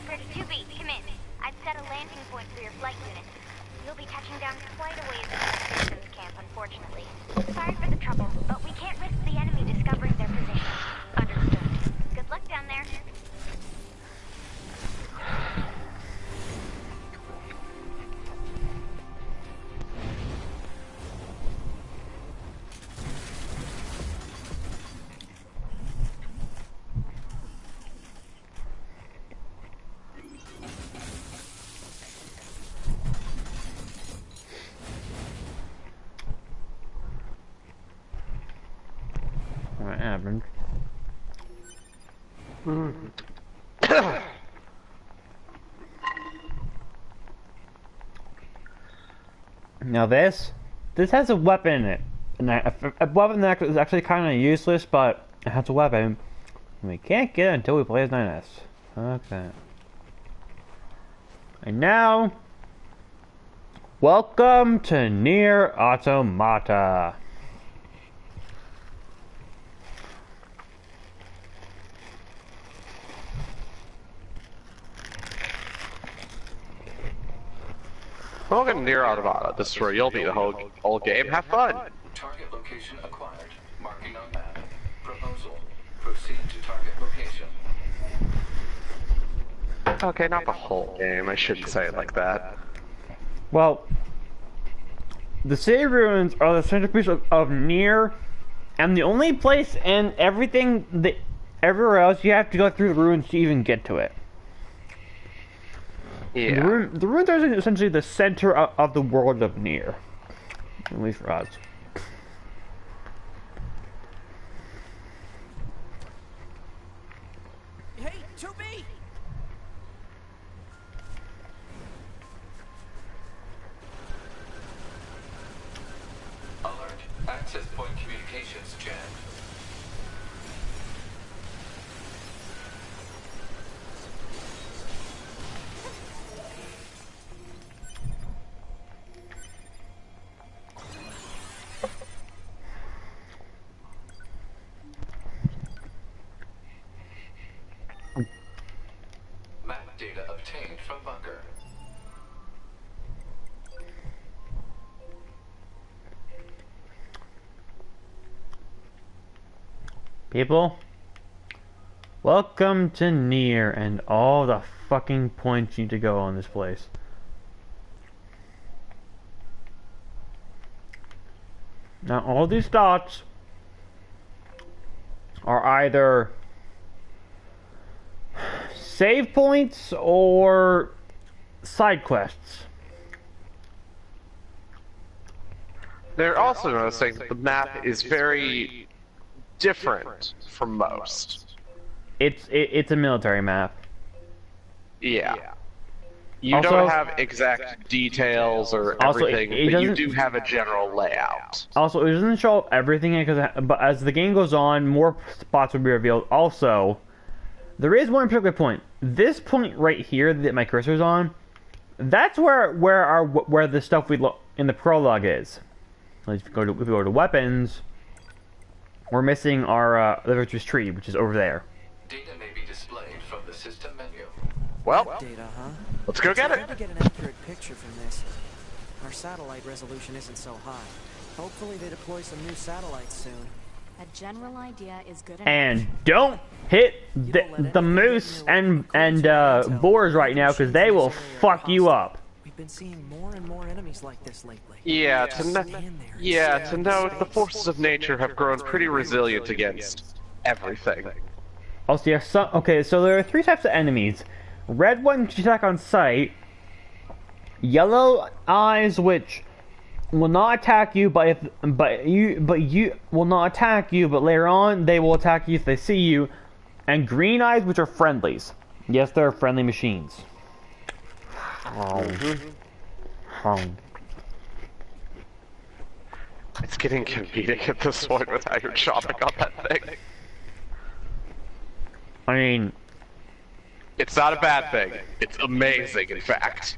Squawker to 2B, come in. I've set a landing point for your flight unit. You'll be touching down quite a ways from the citizens camp, unfortunately. Sorry for the trouble, but we can't risk the enemy discovering their position. Understood. Good luck down there. What happened? Now this has a weapon in it. And a weapon that is actually kind of useless, but it has a weapon. And we can't get it until we play as 9S. Okay. And now, welcome to Nier Automata. Welcome to Nier Automata. This is where you'll be the whole game. Have fun! Target location acquired. Marking on map. Proposal. Proceed to target location. Okay, not the whole game. I shouldn't say it like that. Well, the city ruins are the centerpiece of Nier, and the only place and everything that everywhere else you have to go through the ruins to even get to it. Yeah. The ruins are essentially the center of the world of Nier, at least for us. Hey, 2B! Alert. Access point communications jammed. Map data obtained from bunker. People, welcome to Nier and all the fucking points you need to go on this place. Now all these dots are either save points or side quests. They're also noticing that the map is very different from most. It's a military map. Yeah. You Also- don't have exact details or Also, everything, it but you doesn't- do have a general layout. Also, it doesn't show up everything because, but as the game goes on, more spots will be revealed. Also, there is one particular point. This point right here that my cursor's on, that's where the stuff we look in the prologue is. If we go to weapons, we're missing our the virtuous tree, which is over there. Data may be displayed from the system menu. Well, Data, huh? let's go get It's it. hard to get an accurate picture from this. Our satellite resolution isn't so high. Hopefully they deploy some new satellites soon. A general idea is good enough. And don't hit the moose and boars right now because they will fuck you up. We've been seeing more and more enemies like this lately. Yeah, Stand there and to note, the forces of nature have grown pretty resilient against everything. Also, yeah, okay, so there are 3 types of enemies. Red ones you attack on sight. Yellow eyes, which will not attack you, but you will not attack you, but later on they will attack you if they see you. And green eyes, which are friendlies. Yes, they're friendly machines. It's getting comedic at this point with how you're chopping on that thing. I mean, It's not a bad thing. It's amazing, in fact.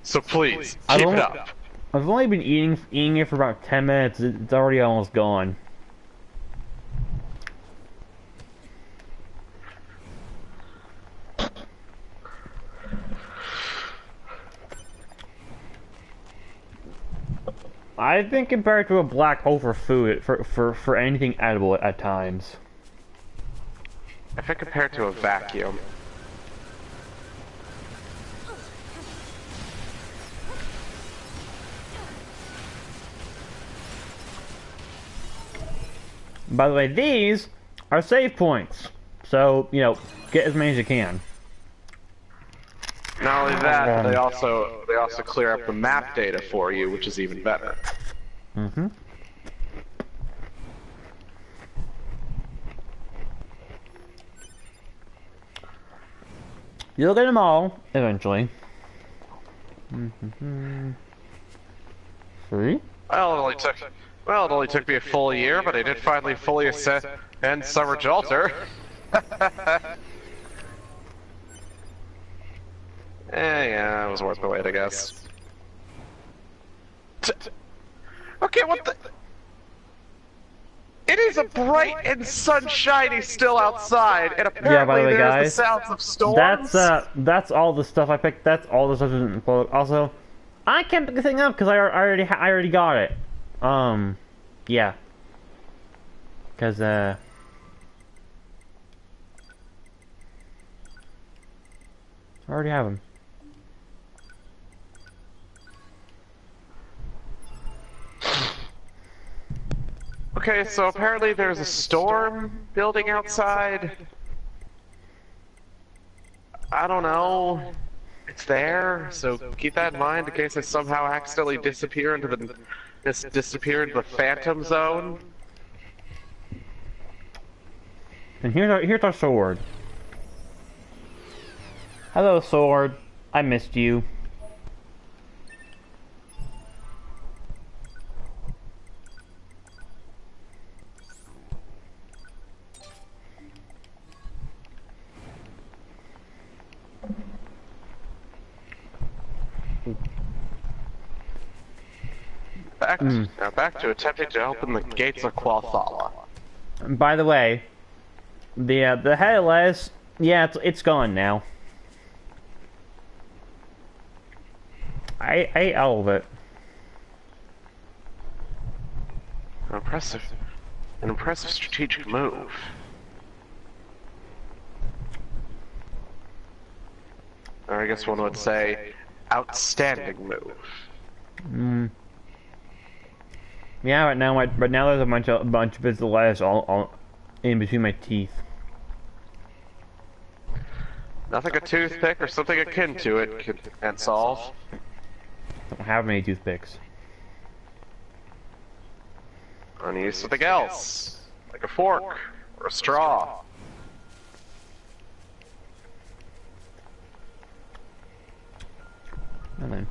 So please, keep it up. I've only been eating it for about 10 minutes. It's already almost gone. I've been compared to a black hole for food, for anything edible at times. If I compare it to a vacuum. By the way, these are save points. So, you know, get as many as you can. Not only that, they also clear up the map data for you, which is even better. Mm-hmm. You'll get them all eventually. Mm-hmm. See? Well, it only took me a full year, but I did finally fully assess and Summer Jolter. Yeah, it was worth the wait, I guess. Okay, what the? It is a bright and sunshiny still outside, and apparently yeah, by the way, there's guys, the sounds of storms. That's all the stuff I picked. That's all the stuff that didn't upload. Also, I can't pick the thing up because I already got it. Yeah. Because I already have them. Okay, so apparently there's a storm building outside. I don't know. It's there, so keep that in mind in case I somehow accidentally disappear into the Phantom Zone. And here's our sword. Hello, sword. I missed you. Now back to attempting to open the gates of Qualthala. By the way, the headless, yeah, it's gone now. I ate all of it. An impressive strategic move. Or I guess one would say, outstanding move. Yeah, but now there's a bunch of bits of lettuce all in between my teeth. Nothing a toothpick or something akin to it can solve. Don't have many toothpicks. I need something else, like a fork or a straw. And then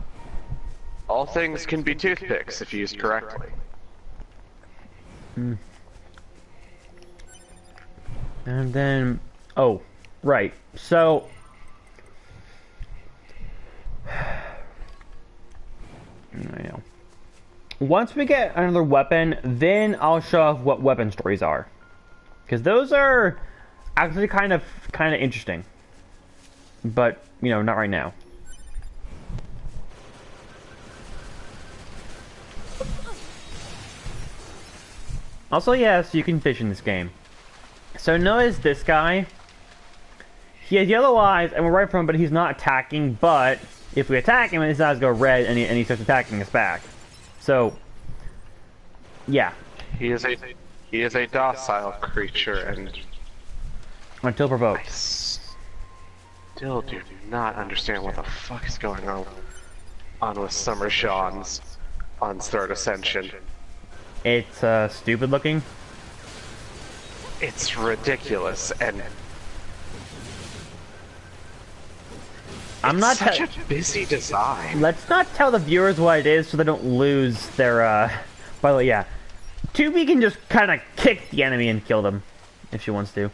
All things can be toothpicks if used correctly. And then, oh, right. So, I know. Once we get another weapon, then I'll show off what weapon stories are, because those are actually kind of interesting. But you know, not right now. Also, yes, you can fish in this game. So notice this guy. He has yellow eyes, and we're right from him, but he's not attacking. But if we attack him, his eyes go red, and he starts attacking us back. So, yeah. He is a docile creature, and Until provoked. I still do not understand what the fuck is going on with Summer Sean's on third ascension. It's stupid looking. It's ridiculous, and I'm not such a busy design. Let's not tell the viewers what it is so they don't lose their by the way, yeah. 2B can just kind of kick the enemy and kill them if she wants to.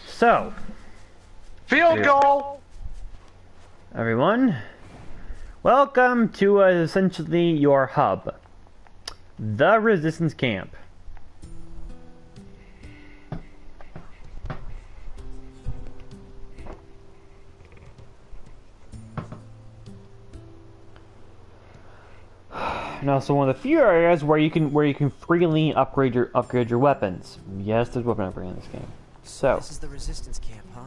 So, Field goal! Everyone, welcome to essentially your hub, the Resistance Camp. And also one of the few areas where you can freely upgrade your weapons. Yes, there's weapon upgrade in this game. So This is the resistance camp, huh?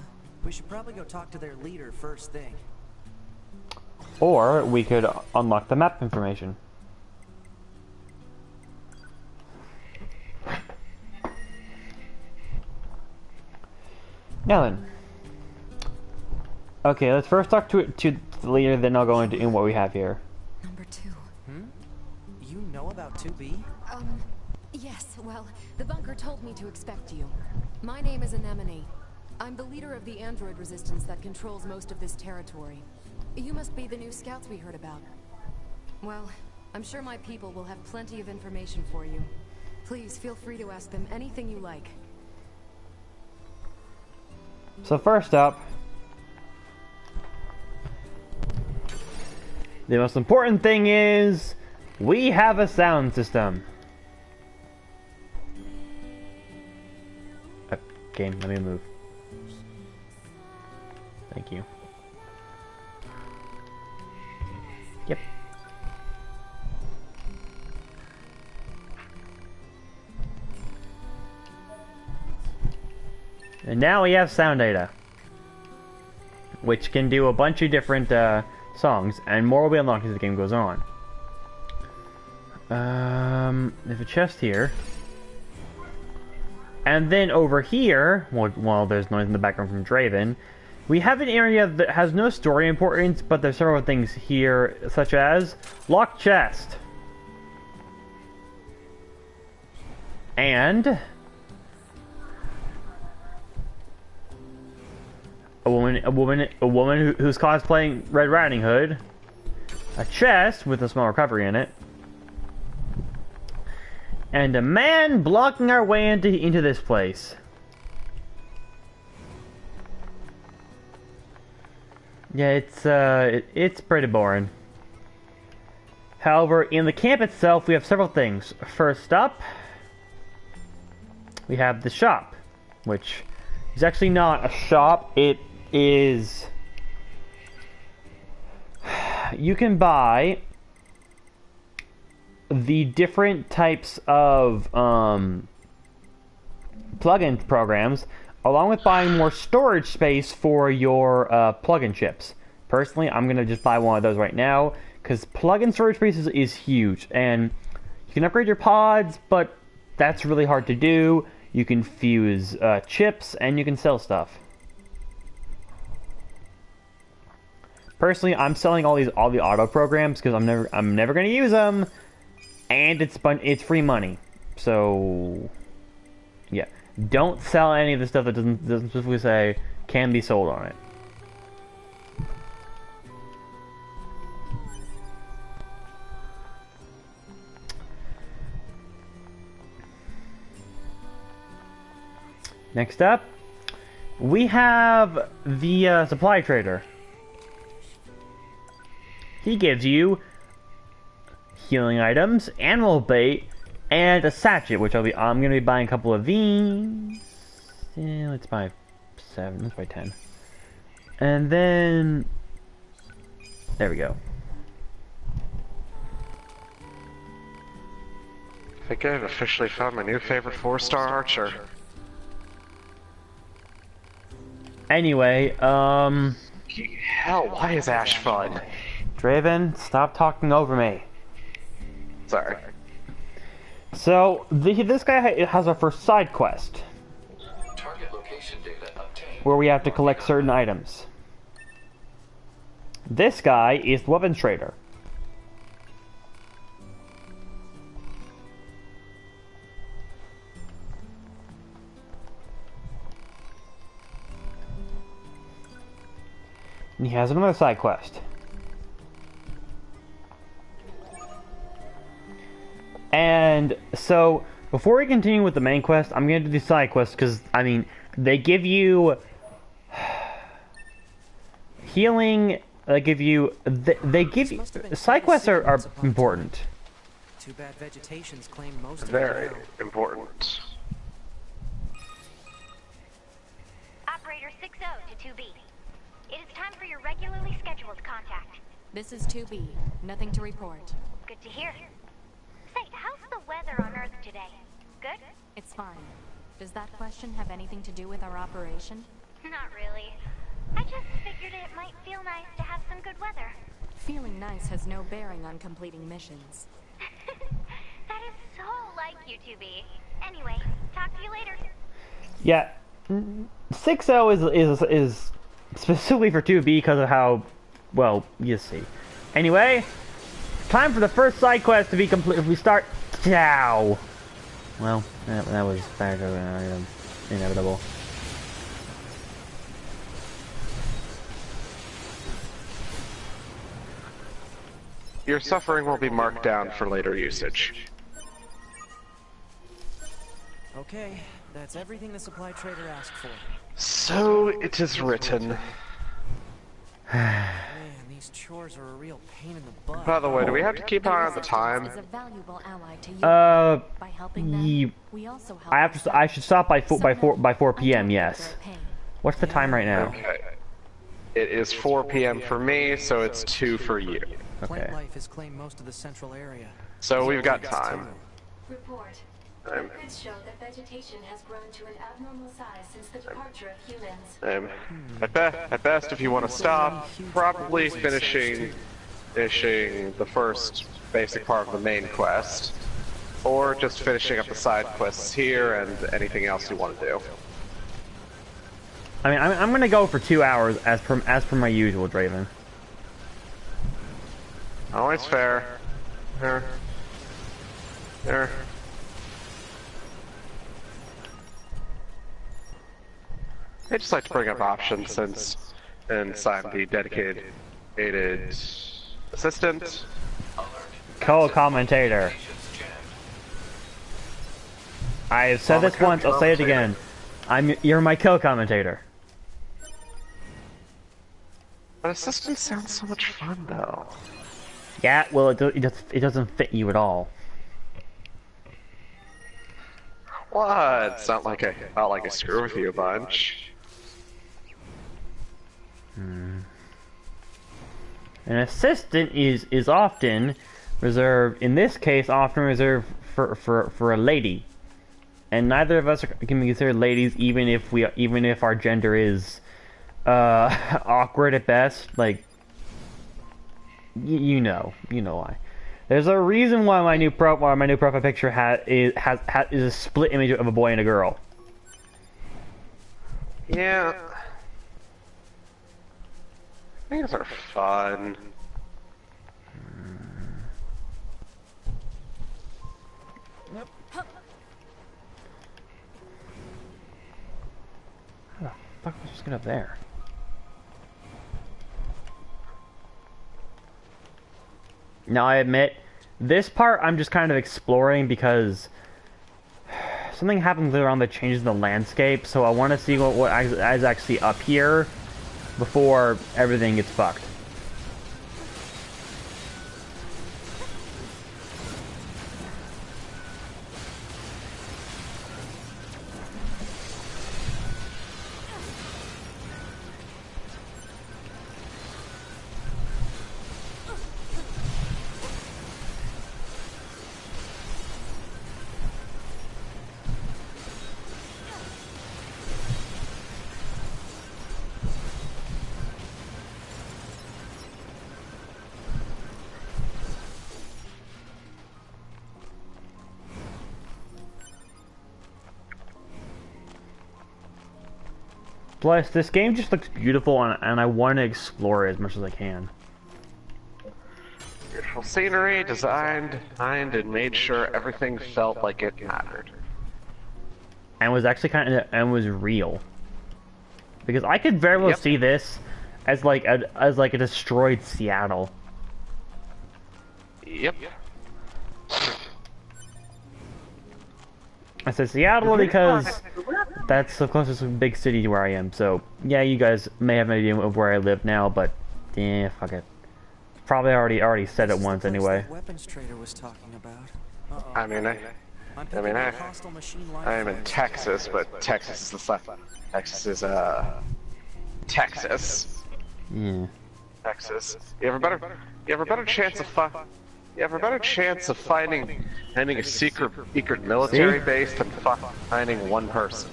We should probably go talk to their leader first thing. or we could unlock the map information. Now then. Okay, let's first talk to the leader, then I'll go into what we have here. Number 2. You know about 2B? Yes, well, the bunker told me to expect you. My name is Anemone. I'm the leader of the android resistance that controls most of this territory. You must be the new scouts we heard about. Well, I'm sure my people will have plenty of information for you. Please feel free to ask them anything you like. So first up, the most important thing is we have a sound system. Game, let me move. Thank you. Yep. And now we have sound data, which can do a bunch of different songs, and more will be unlocked as the game goes on. There's a chest here. And then over here, while there's noise in the background from Draven, we have an area that has no story importance, but there's several things here, such as locked chest. And a woman who's cosplaying Red Riding Hood, a chest with a small recovery in it, and a man blocking our way into this place. Yeah, it's pretty boring. However, in the camp itself, we have several things. First up, we have the shop, which is actually not a shop. It is... You can buy the different types of plugin programs, along with buying more storage space for your plugin chips. Personally, I'm going to just buy one of those right now, because plugin storage space is huge, and you can upgrade your pods, but that's really hard to do. You can fuse chips, and you can sell stuff. Personally, I'm selling all the auto programs because I'm never going to use them, and it's free money. So yeah, don't sell any of the stuff that doesn't specifically say can be sold on it. Next up, we have the supply trader. He gives you healing items, animal bait, and a sachet, which I'm going to be buying a couple of these. Yeah, let's buy 7. Let's buy 10. And then there we go. I think I've officially found my new favorite 4-star archer. Anyway, Hell, why is Ash fun? Draven, stop talking over me. Sorry. So, this guy has our first side quest, Target location data obtained. where we have to collect certain items. This guy is the weapons trader. And he has another side quest. And so, before we continue with the main quest, I'm going to do the side quest because, I mean, they give you healing. They give you. Side quests are important. Too bad vegetation's claimed most of Very it now. important. Operator 60 to 2B. It is time for your regularly scheduled contact. This is 2B. Nothing to report. Good to hear. weather on Earth today? Good? It's fine. Does that question have anything to do with our operation? Not really. I just figured it might feel nice to have some good weather. Feeling nice has no bearing on completing missions. That is so like you to be. Anyway, talk to you later. Yeah, 6-0 is specifically for 2B because of how, well, you see. Anyway, time for the first side quest to be complete. If we start now, well, that was inevitable. Your suffering will be marked down for later usage. Okay, that's everything the supply trader asked for. So it is written. Man, these chores are a real pain in the butt. By the way, do we have to keep an eye on the time? Is a valuable ally to you. By helping them, we also help I should stop by 4 p.m. Yes. What's the time right now? Okay. It is 4 p.m. for me, so it's 2 for you. Plant Okay. life has claimed most of the central area. So we've got time. Report. Records show that vegetation has grown to an abnormal size since the departure of humans. At best, if you want to stop, probably finishing the first basic part of the main quest, or just finishing up the side quests here and anything else you want to do. I mean, I'm gonna go for 2 hours as per my usual, Draven. Always fair. There. I just like to bring up options since I'm the dedicated assistant. Co-commentator. I have said this once, I'll say it again. You're my co-commentator. An assistant sounds so much fun, though. Yeah, well, it doesn't fit you at all. What? It's not like I screw with you a bunch. An assistant is often reserved, in this case, often reserved for a lady, and neither of us can be considered ladies, even if our gender is awkward at best. Like, you know why. There's a reason why my new profile picture is a split image of a boy and a girl. Yeah. Things are fun. Yep. How the fuck was I just get up there? Now I admit, this part I'm just kind of exploring because something happens around the changes in the landscape, so I want to see what is actually up here before everything gets fucked. Plus, this game just looks beautiful, and I want to explore it as much as I can. Beautiful scenery, designed, and made sure everything felt like it mattered. And was actually was real. Because I could very well see this as like a destroyed Seattle. Yep. I said Seattle because that's the closest big city to where I am. So yeah, you guys may have an idea of where I live now, but yeah, fuck it. Probably already said it once anyway. Weapons trader was talking about. I am in Texas, but Texas is Texas is Texas. Yeah. Texas. You have a better chance of You have a better chance of finding a secret military base than finding one person.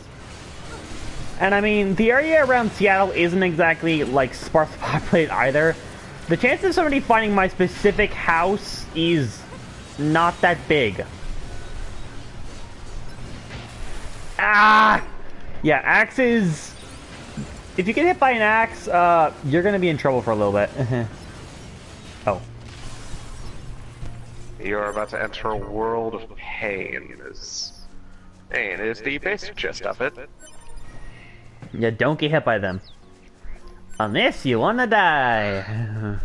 And I mean, the area around Seattle isn't exactly, like, sparsely populated either. The chance of somebody finding my specific house is not that big. Ah! Yeah, axes... If you get hit by an axe, you're gonna be in trouble for a little bit. Oh. You're about to enter a world of pain is the basic gist of it. Yeah, don't get hit by them. Unless you wanna die.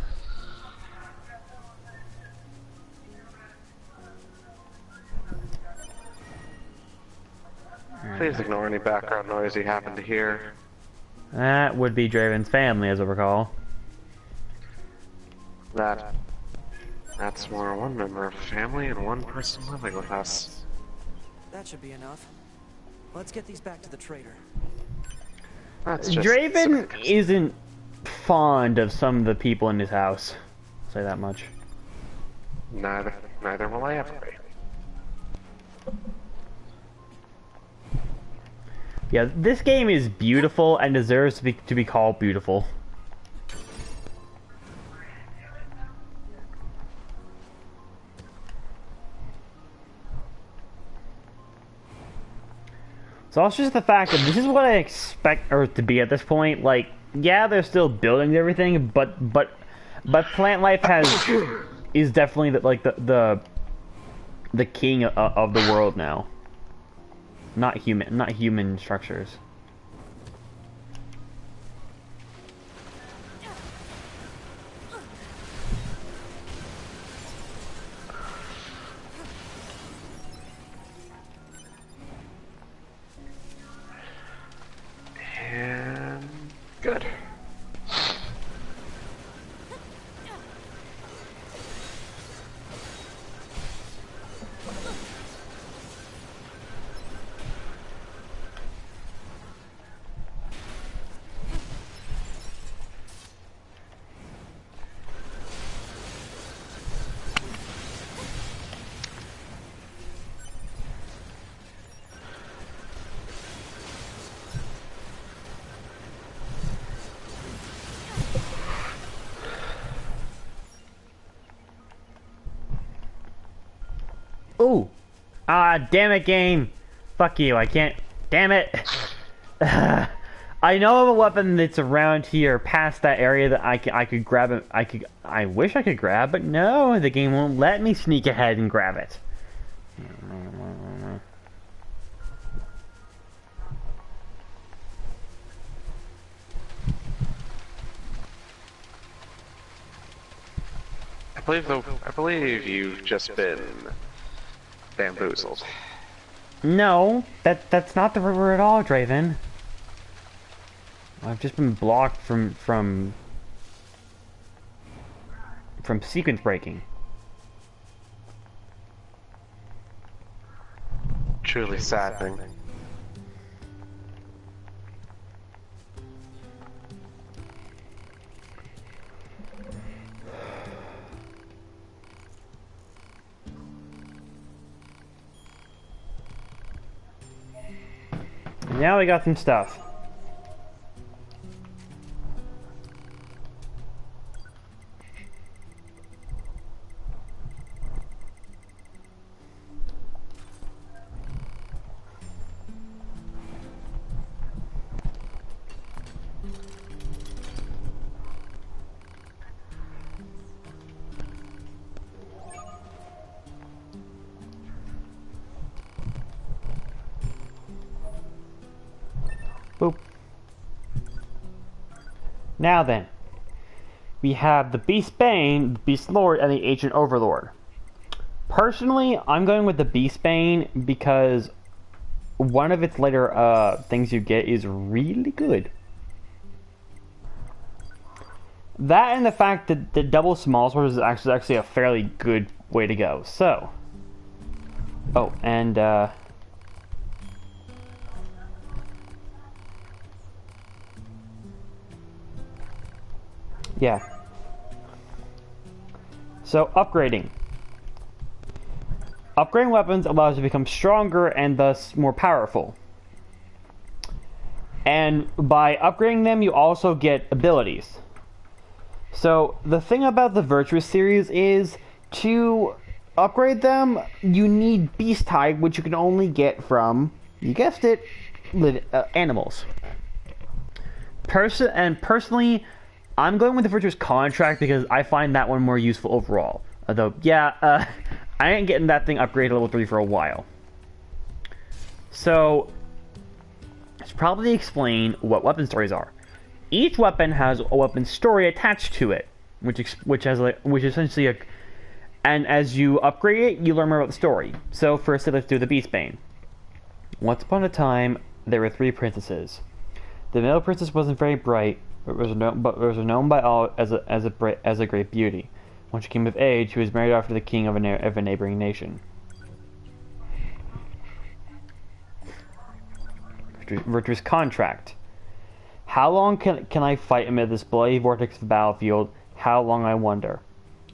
Please ignore any background noise you happen to hear. That would be Draven's family, as I recall. That's more one member of the family and one person living with us. That should be enough. Let's get these back to the trader. That's just Draven isn't fond of some of the people in his house. I'll say that much. Neither will I ever be. Yeah, this game is beautiful and deserves to be called beautiful. So it's just the fact that this is what I expect Earth to be at this point. Like, yeah, they're still building everything, but plant life is definitely the king of the world now. Not human structures. And good. Ooh! Ah, damn it, game! Fuck you, I can't... Damn it! I know of a weapon that's around here, past that area that I could grab it. I wish I could grab, but no, the game won't let me sneak ahead and grab it. I believe you've just been bamboozled. No, that's not the river at all, Draven. I've just been blocked from sequence breaking. Truly saddening. Now we got some stuff. Boop. Now then, we have the Beast Bane, the Beast Lord, and the Ancient Overlord. Personally, I'm going with the Beast Bane because one of its later things you get is really good. That and the fact that the double small sword is actually a fairly good way to go. So, oh, and yeah. So upgrading. Upgrading weapons allows you to become stronger and thus more powerful. And by upgrading them, you also get abilities. So the thing about the Virtuous series is to upgrade them, you need Beast type, which you can only get from, you guessed it, animals. Personally, I'm going with the Virtuous Contract because I find that one more useful overall. Although, yeah, I ain't getting that thing upgraded to level 3 for a while. So, let's probably explain what weapon stories are. Each weapon has a weapon story attached to it, which essentially a, and as you upgrade it, you learn more about the story. So first, let's do the Beastbane. Once upon a time, there were 3 princesses. The middle princess wasn't very bright, but was known by all as a great beauty. When she came of age, she was married off to the king of a neighboring nation. Virtuous Contract. How long can I fight amid this bloody vortex of the battlefield? How long, I wonder.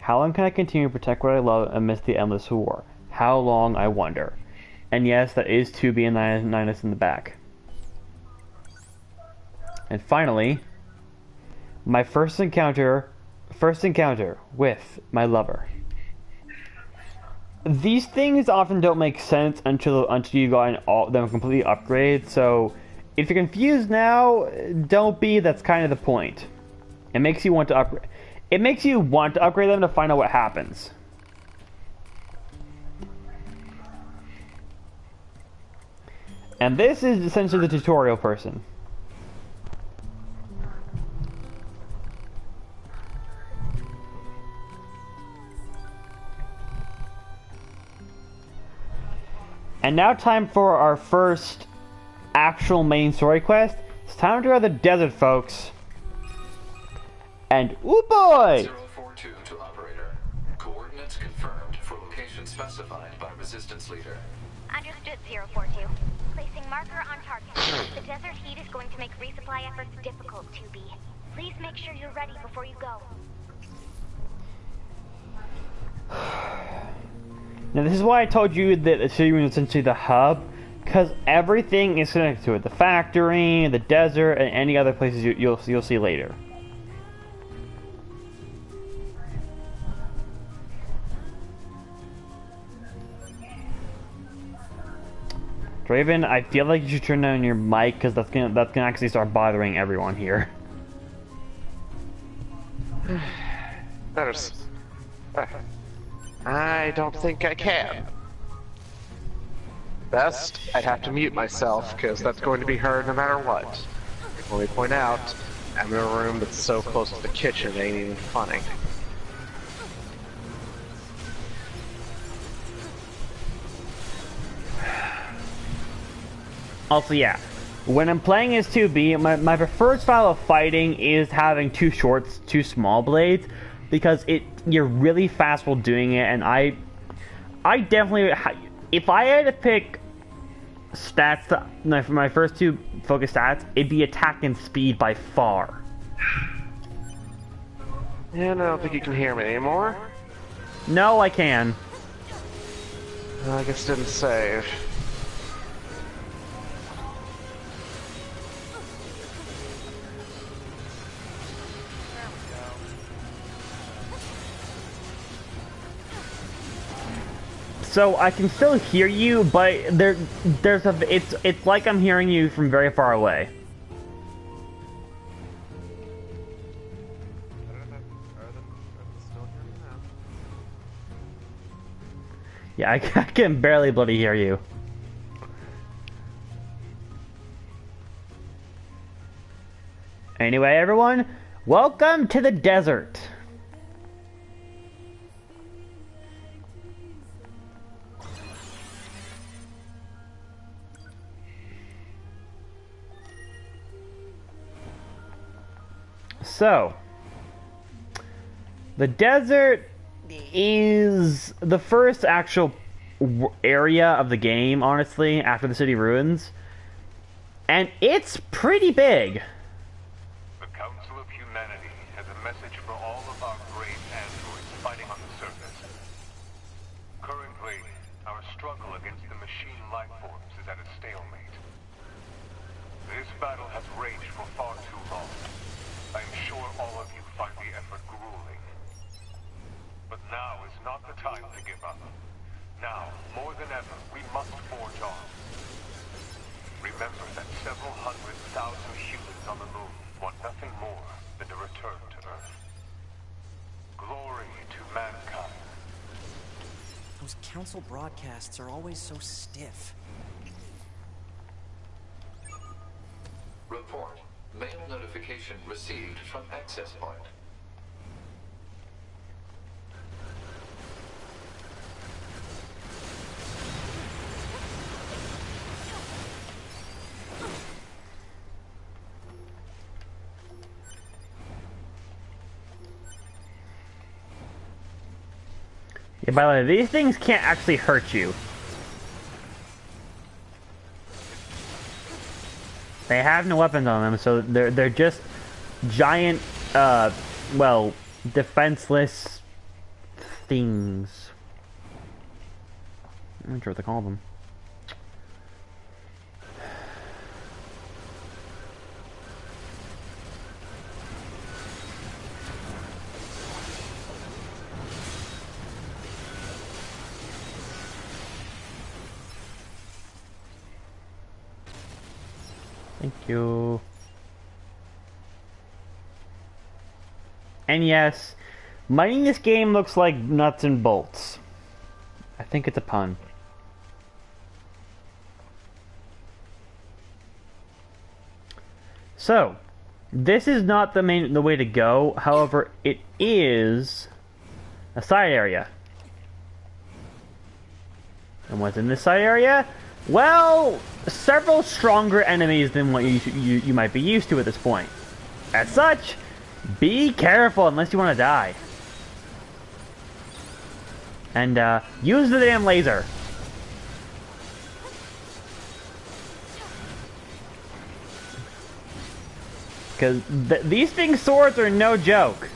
How long can I continue to protect what I love amidst the endless war? How long, I wonder. And yes, that is 2B and Ninus in the back. And finally, my first encounter with my lover. These things often don't make sense until you got them completely upgraded, so if you're confused now, don't be, that's kind of the point. It makes you want to upgrade. It makes you want to upgrade them to find out what happens. And this is essentially the tutorial person. And now time for our first actual main story quest. It's time to go to the desert, folks. And, ooh boy! 042 to operator. Coordinates confirmed for location specified by resistance leader. Understood, 042. Placing marker on target. The desert heat is going to make resupply efforts difficult, 2B. Please make sure you're ready before you go. Now this is why I told you that the city was essentially the hub, because everything is connected to it. The factory, the desert, and any other places you'll see later. Draven, I feel like you should turn down your mic because that's gonna actually start bothering everyone here. I don't think I can. Best, I'd have to mute myself, because that's going to be heard no matter what. Let me point out, I'm in a room that's so close to the kitchen, it ain't even funny. Also, yeah, when I'm playing as 2B, my preferred style of fighting is having two small blades, because you're really fast while doing it, and I definitely, if I had to pick stats for my first 2 focus stats, it'd be attack and speed by far. And I don't think you can hear me anymore. No, I can. I guess it didn't save. So I can still hear you, but it's like I'm hearing you from very far away. Yeah, I can barely bloody hear you. Anyway, everyone, welcome to the desert. So, the desert is the first actual area of the game, honestly, after the city ruins. And it's pretty big. The Council of Humanity has a message for all of our brave androids fighting on the surface. Currently, Our struggle against the machine life forms is at a stalemate. This battle has raged for far too long. I am sure all of you find the effort grueling. But now is not the time to give up. Now, more than ever, we must forge on. Remember that several 100,000 humans on the moon want nothing more than to return to Earth. Glory to mankind. Those council broadcasts are always so stiff. Report. Mail notification received from access point. Yeah, by the way, these things can't actually hurt you. They have no weapons on them, so they're just giant, well, defenseless things. I'm not sure what they call them. Thank you. And yes, mining this game looks like nuts and bolts. I think it's a pun. So, this is not the way to go. However, it is a side area. And what's in this side area? Well, several stronger enemies than what you might be used to at this point. As such, be careful unless you want to die. And use the damn laser. Because these things' swords are no joke.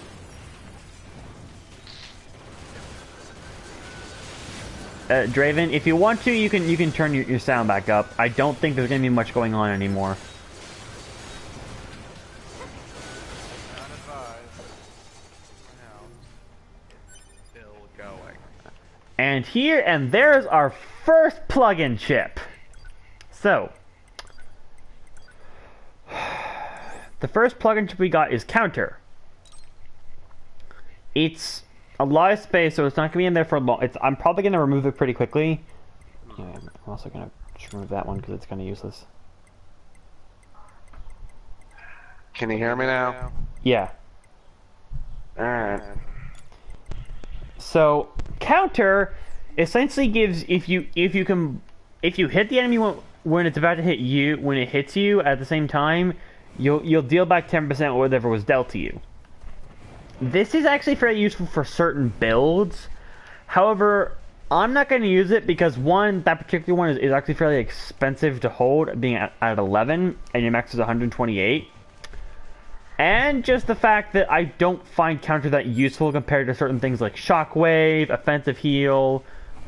Draven, if you want to, you can turn your sound back up. I don't think there's gonna be much going on anymore. Not advised. Now, still going. And there's our first plug-in chip. So, the first plug-in chip we got is Counter. It's a lot of space, so it's not gonna be in there for long. I'm probably gonna remove it pretty quickly. Yeah, I'm also gonna just remove that one because it's kind of useless. Can you hear me now? Yeah. Alright. So Counter essentially gives if you hit the enemy when it's about to hit you, when it hits you at the same time, you'll deal back 10% whatever was dealt to you. This is actually very useful for certain builds. However, I'm not going to use it because one, that particular one is actually fairly expensive to hold, being at 11, and your max is 128. And just the fact that I don't find Counter that useful compared to certain things like Shockwave, Offensive Heal,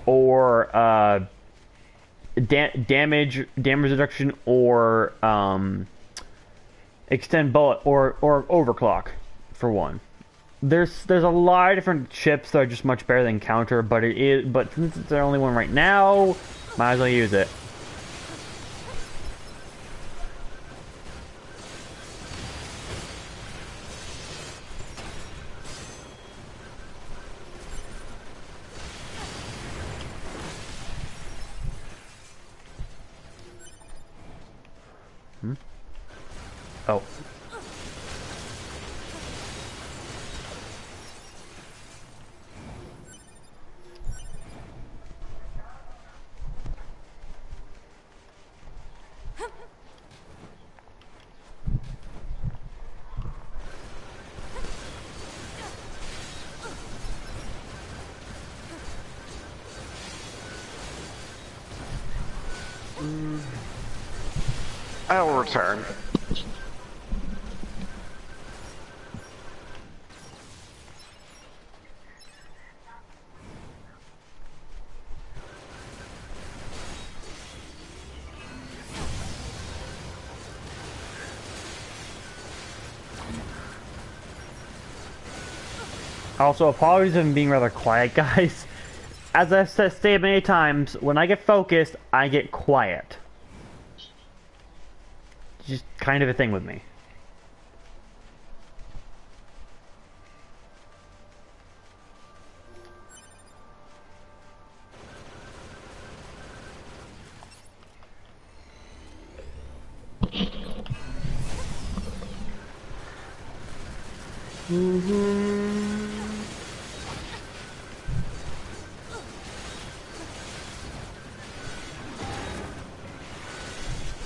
or damage reduction, or Extend Bullet, or Overclock, for one. There's a lot of different chips that are just much better than Counter, but since it's the only one right now, might as well use it. Oh. I will return. Also, apologies if I'm being rather quiet, guys. As I've stated many times, when I get focused, I get quiet. Just kind of a thing with me.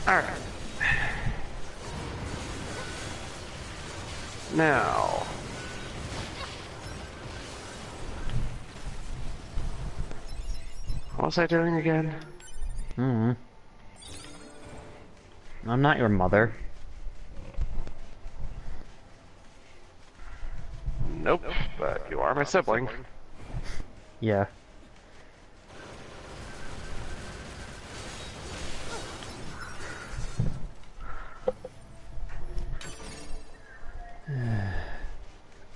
Alright. Now. What was I doing again? I'm not your mother. Nope, but you are my sibling. Yeah.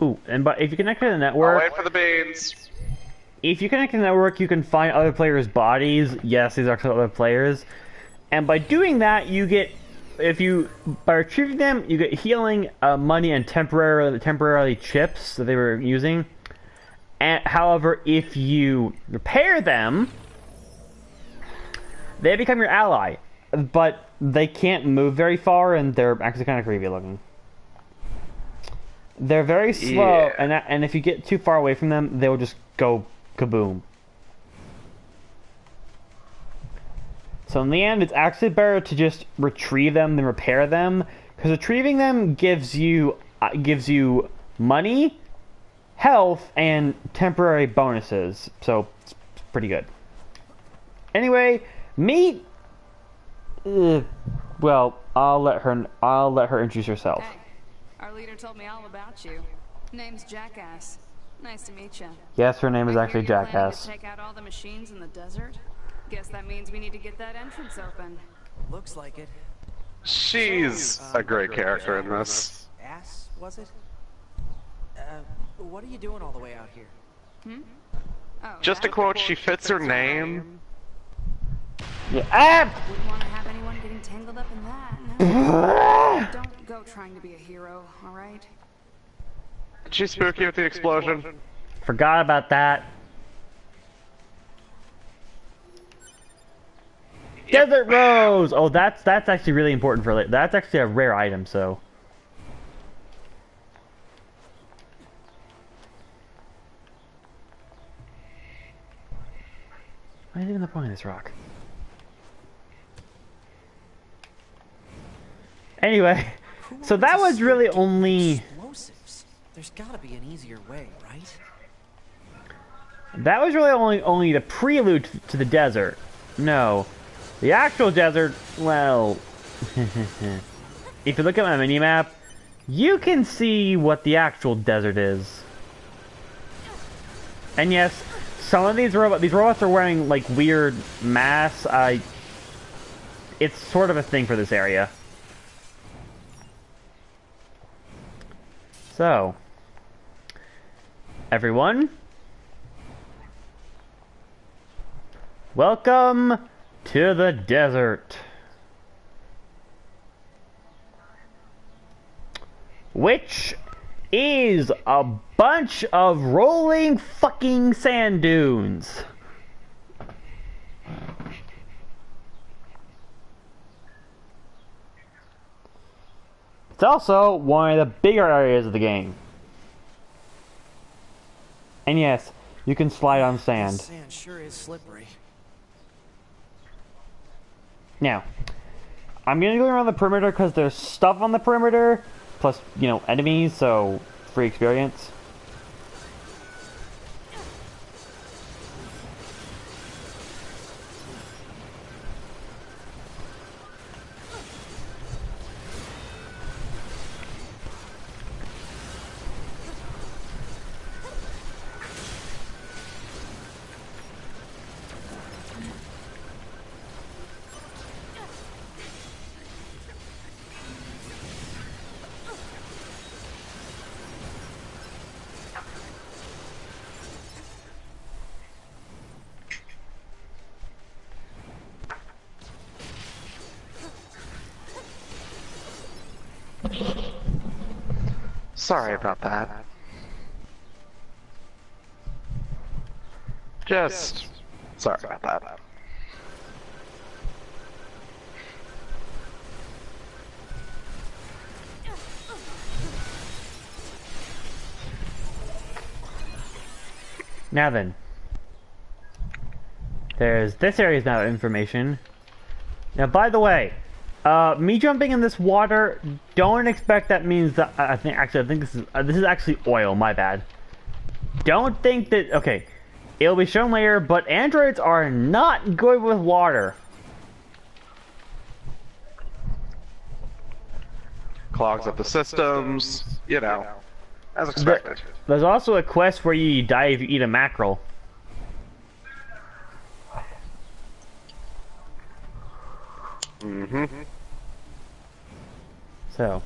Ooh, but if you connect to the network... I'll wait for the beans. If you connect to the network, you can find other players' bodies. Yes, these are actually other players. And by doing that, you get... by retrieving them, you get healing, money, and temporarily chips that they were using. And, however, if you repair them, they become your ally. But they can't move very far, and they're actually kind of creepy looking. They're very slow, yeah. and if you get too far away from them, they will just go kaboom. So in the end, it's actually better to just retrieve them than repair them, because retrieving them gives you money, health, and temporary bonuses. So it's pretty good. Anyway, meet. Well, I'll let her introduce herself. Hey, our leader told me all about you. Name's Jackass. Nice to meet you. Yes, her name is actually you're planning Jackass. to take out all the machines in the desert? Guess that means we need to get that entrance open. Looks like it. She's a great character in this. Ass, was it? What are you doing all the way out here? Oh, Just to quote, she fits her name. Yeah. Wouldn't want to have anyone getting tangled up in that, no. Don't go trying to be a hero, alright? She's spooky with the explosion. Forgot about that. Yep. Desert Rose! Oh, that's actually really important for later. That's actually a rare item, so. What is even the point of this rock? Anyway, so that was really only... Explosives. There's gotta be an easier way, right? That was really only the prelude to the desert. No. The actual desert, well... if you look at my minimap, you can see what the actual desert is. And yes, some of these robots are wearing, like, weird masks. It's sort of a thing for this area. So, everyone, welcome to the desert, which is a bunch of rolling fucking sand dunes. It's also one of the bigger areas of the game. And yes, you can slide on sand. This sand sure is slippery. Now, I'm gonna go around the perimeter because there's stuff on the perimeter, plus, you know, enemies, so free experience. Sorry about that. Just sorry about that. Now then, there's this area's map information. Now, by the way, me jumping in this water, don't expect that means that I think this is actually oil. My bad. Don't think that. Okay, it'll be shown later, but androids are not good with water. Clogs up the systems, you know, as expected. There's also a quest where you die if you eat a mackerel. Mm-hmm. So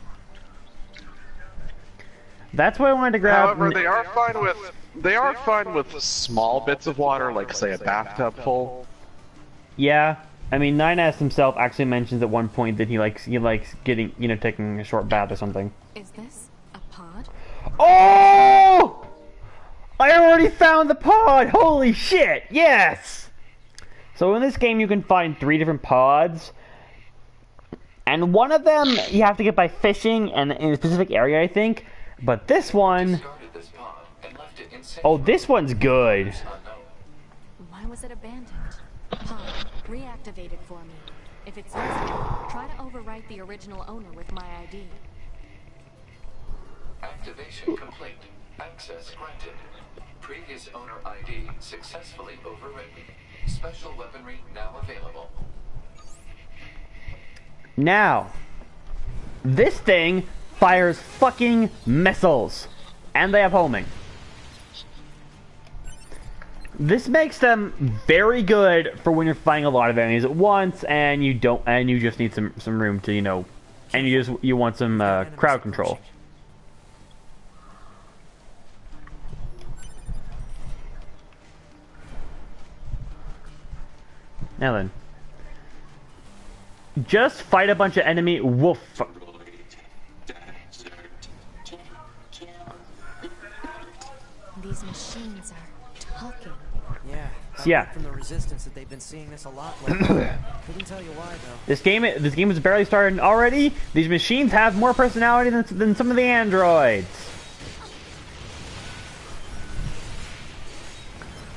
that's what I wanted to grab. However, they are fine with small bits of water, like say a bathtub full. Yeah, I mean, 9S himself actually mentions at one point that he likes getting, taking a short bath or something. Is this a pod? Oh! I already found the pod! Holy shit! Yes! So in this game you can find 3 different pods. And one of them you have to get by fishing and in a specific area, I think. But this one... Oh, this one's good. Why was it abandoned? Pod, reactivate it for me. If it's easy, try to overwrite the original owner with my ID. Activation complete. Access granted. Previous owner ID successfully overwritten. Special weaponry now available. Now, this thing fires fucking missiles. And they have homing. This makes them very good for when you're fighting a lot of enemies at once and you just need some room to, and you want some crowd control. Now then, just fight a bunch of enemy wolf. These machines are talking. Yeah. From the resistance that they've been seeing this a lot lately. Couldn't tell you why though. This game has barely started already. These machines have more personality than some of the androids.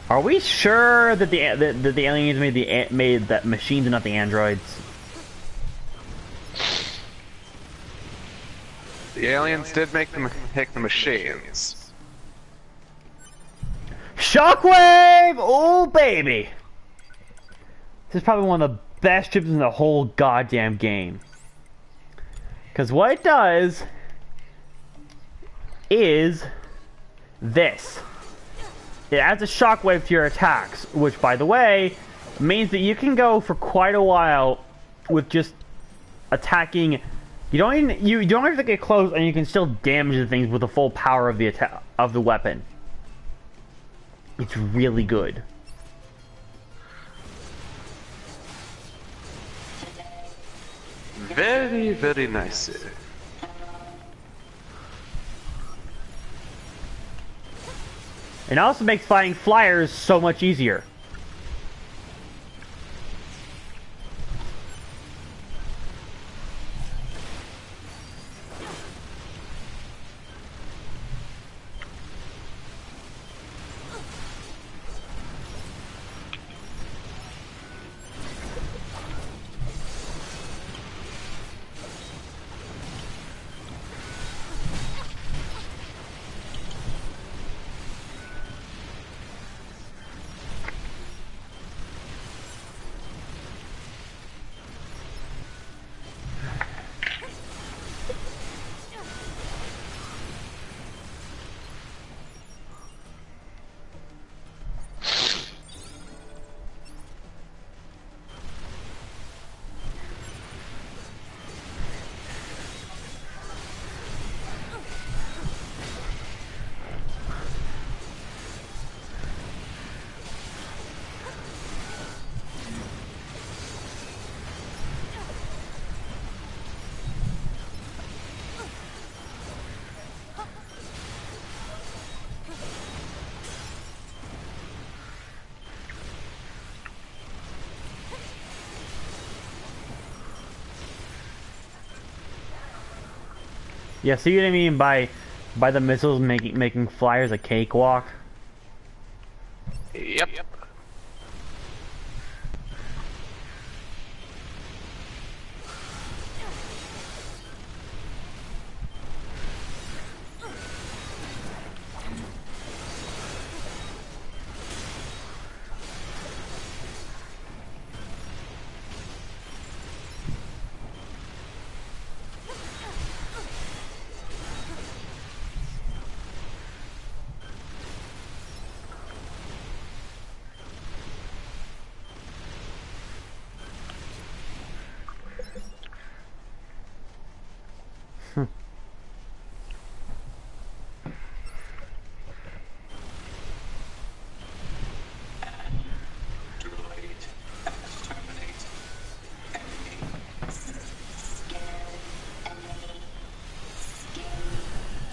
Are we sure that the aliens made that machines and not the androids? The aliens did make the machines. Shockwave! Oh baby! This is probably one of the best chips in the whole goddamn game. Because what it does is this. It adds a shockwave to your attacks, which, by the way, means that you can go for quite a while with just attacking. You don't have to get close, and you can still damage the things with the full power of the weapon. It's really good. Very, very nice. It also makes fighting flyers so much easier. Yeah, see what I mean by the missiles making flyers a cakewalk? Yep. Do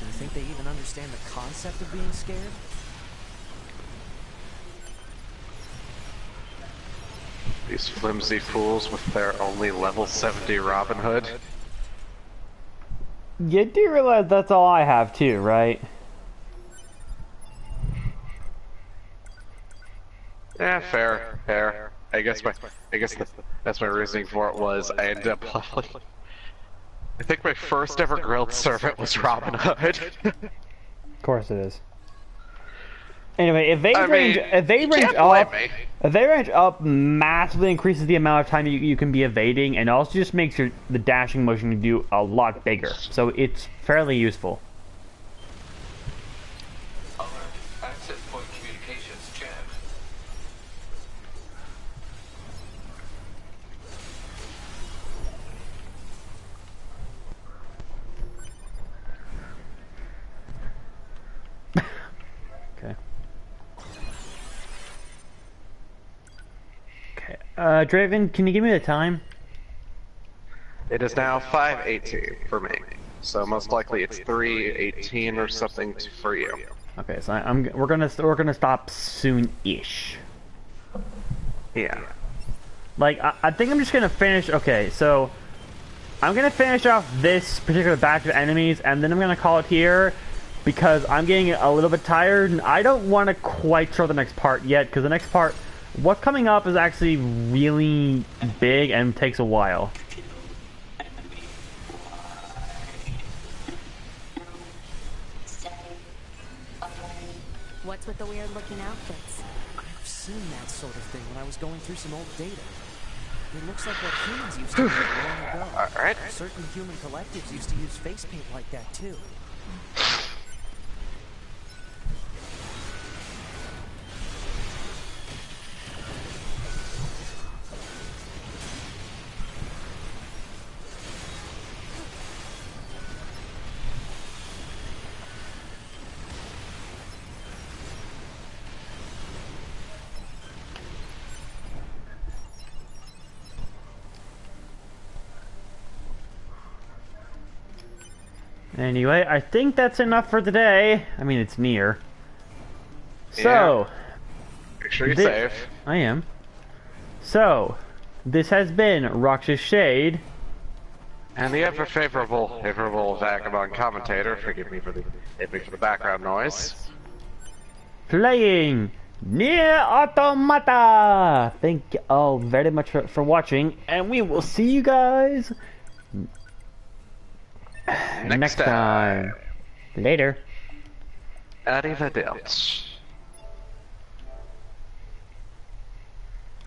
you think they even understand the concept of being scared? These flimsy fools with their only level 70 Robin Hood. You do realize that's all I have too, right? Yeah, fair. I guess that's my reasoning for it was I ended up leveling. I think my first ever grilled servant was Robin Hood. Of course it is. Anyway, evade I range, mean, evade you range can't blame up, me. evade range up massively increases the amount of time you can be evading, and also just makes the dashing motion you do a lot bigger. So it's fairly useful. Alert. Access point communications jammed. Okay. Okay. Draven, can you give me the time? It is now 5:18 for me, so most likely it's 3:18 or something for you. Okay, so we're gonna stop soon-ish. Yeah. Like I think I'm just gonna finish. Okay, so I'm gonna finish off this particular batch of enemies, and then I'm gonna call it here because I'm getting a little bit tired, and I don't want to quite start the next part yet because the next part, what's coming up, is actually really big and takes a while. What's with the weird looking outfits? I've seen that sort of thing when I was going through some old data. It looks like what humans used to do long ago. Alright. Certain human collectives used to use face paint like that too. Anyway, I think that's enough for today. I mean, it's Nier. So, make sure you save. I am. So, this has been Roxas Shade. And the ever favorable vagabond commentator, forgive me for the background noise. Playing Nier Automata! Thank you all very much for watching, and we will see you guys next time. Later. Arrivederci.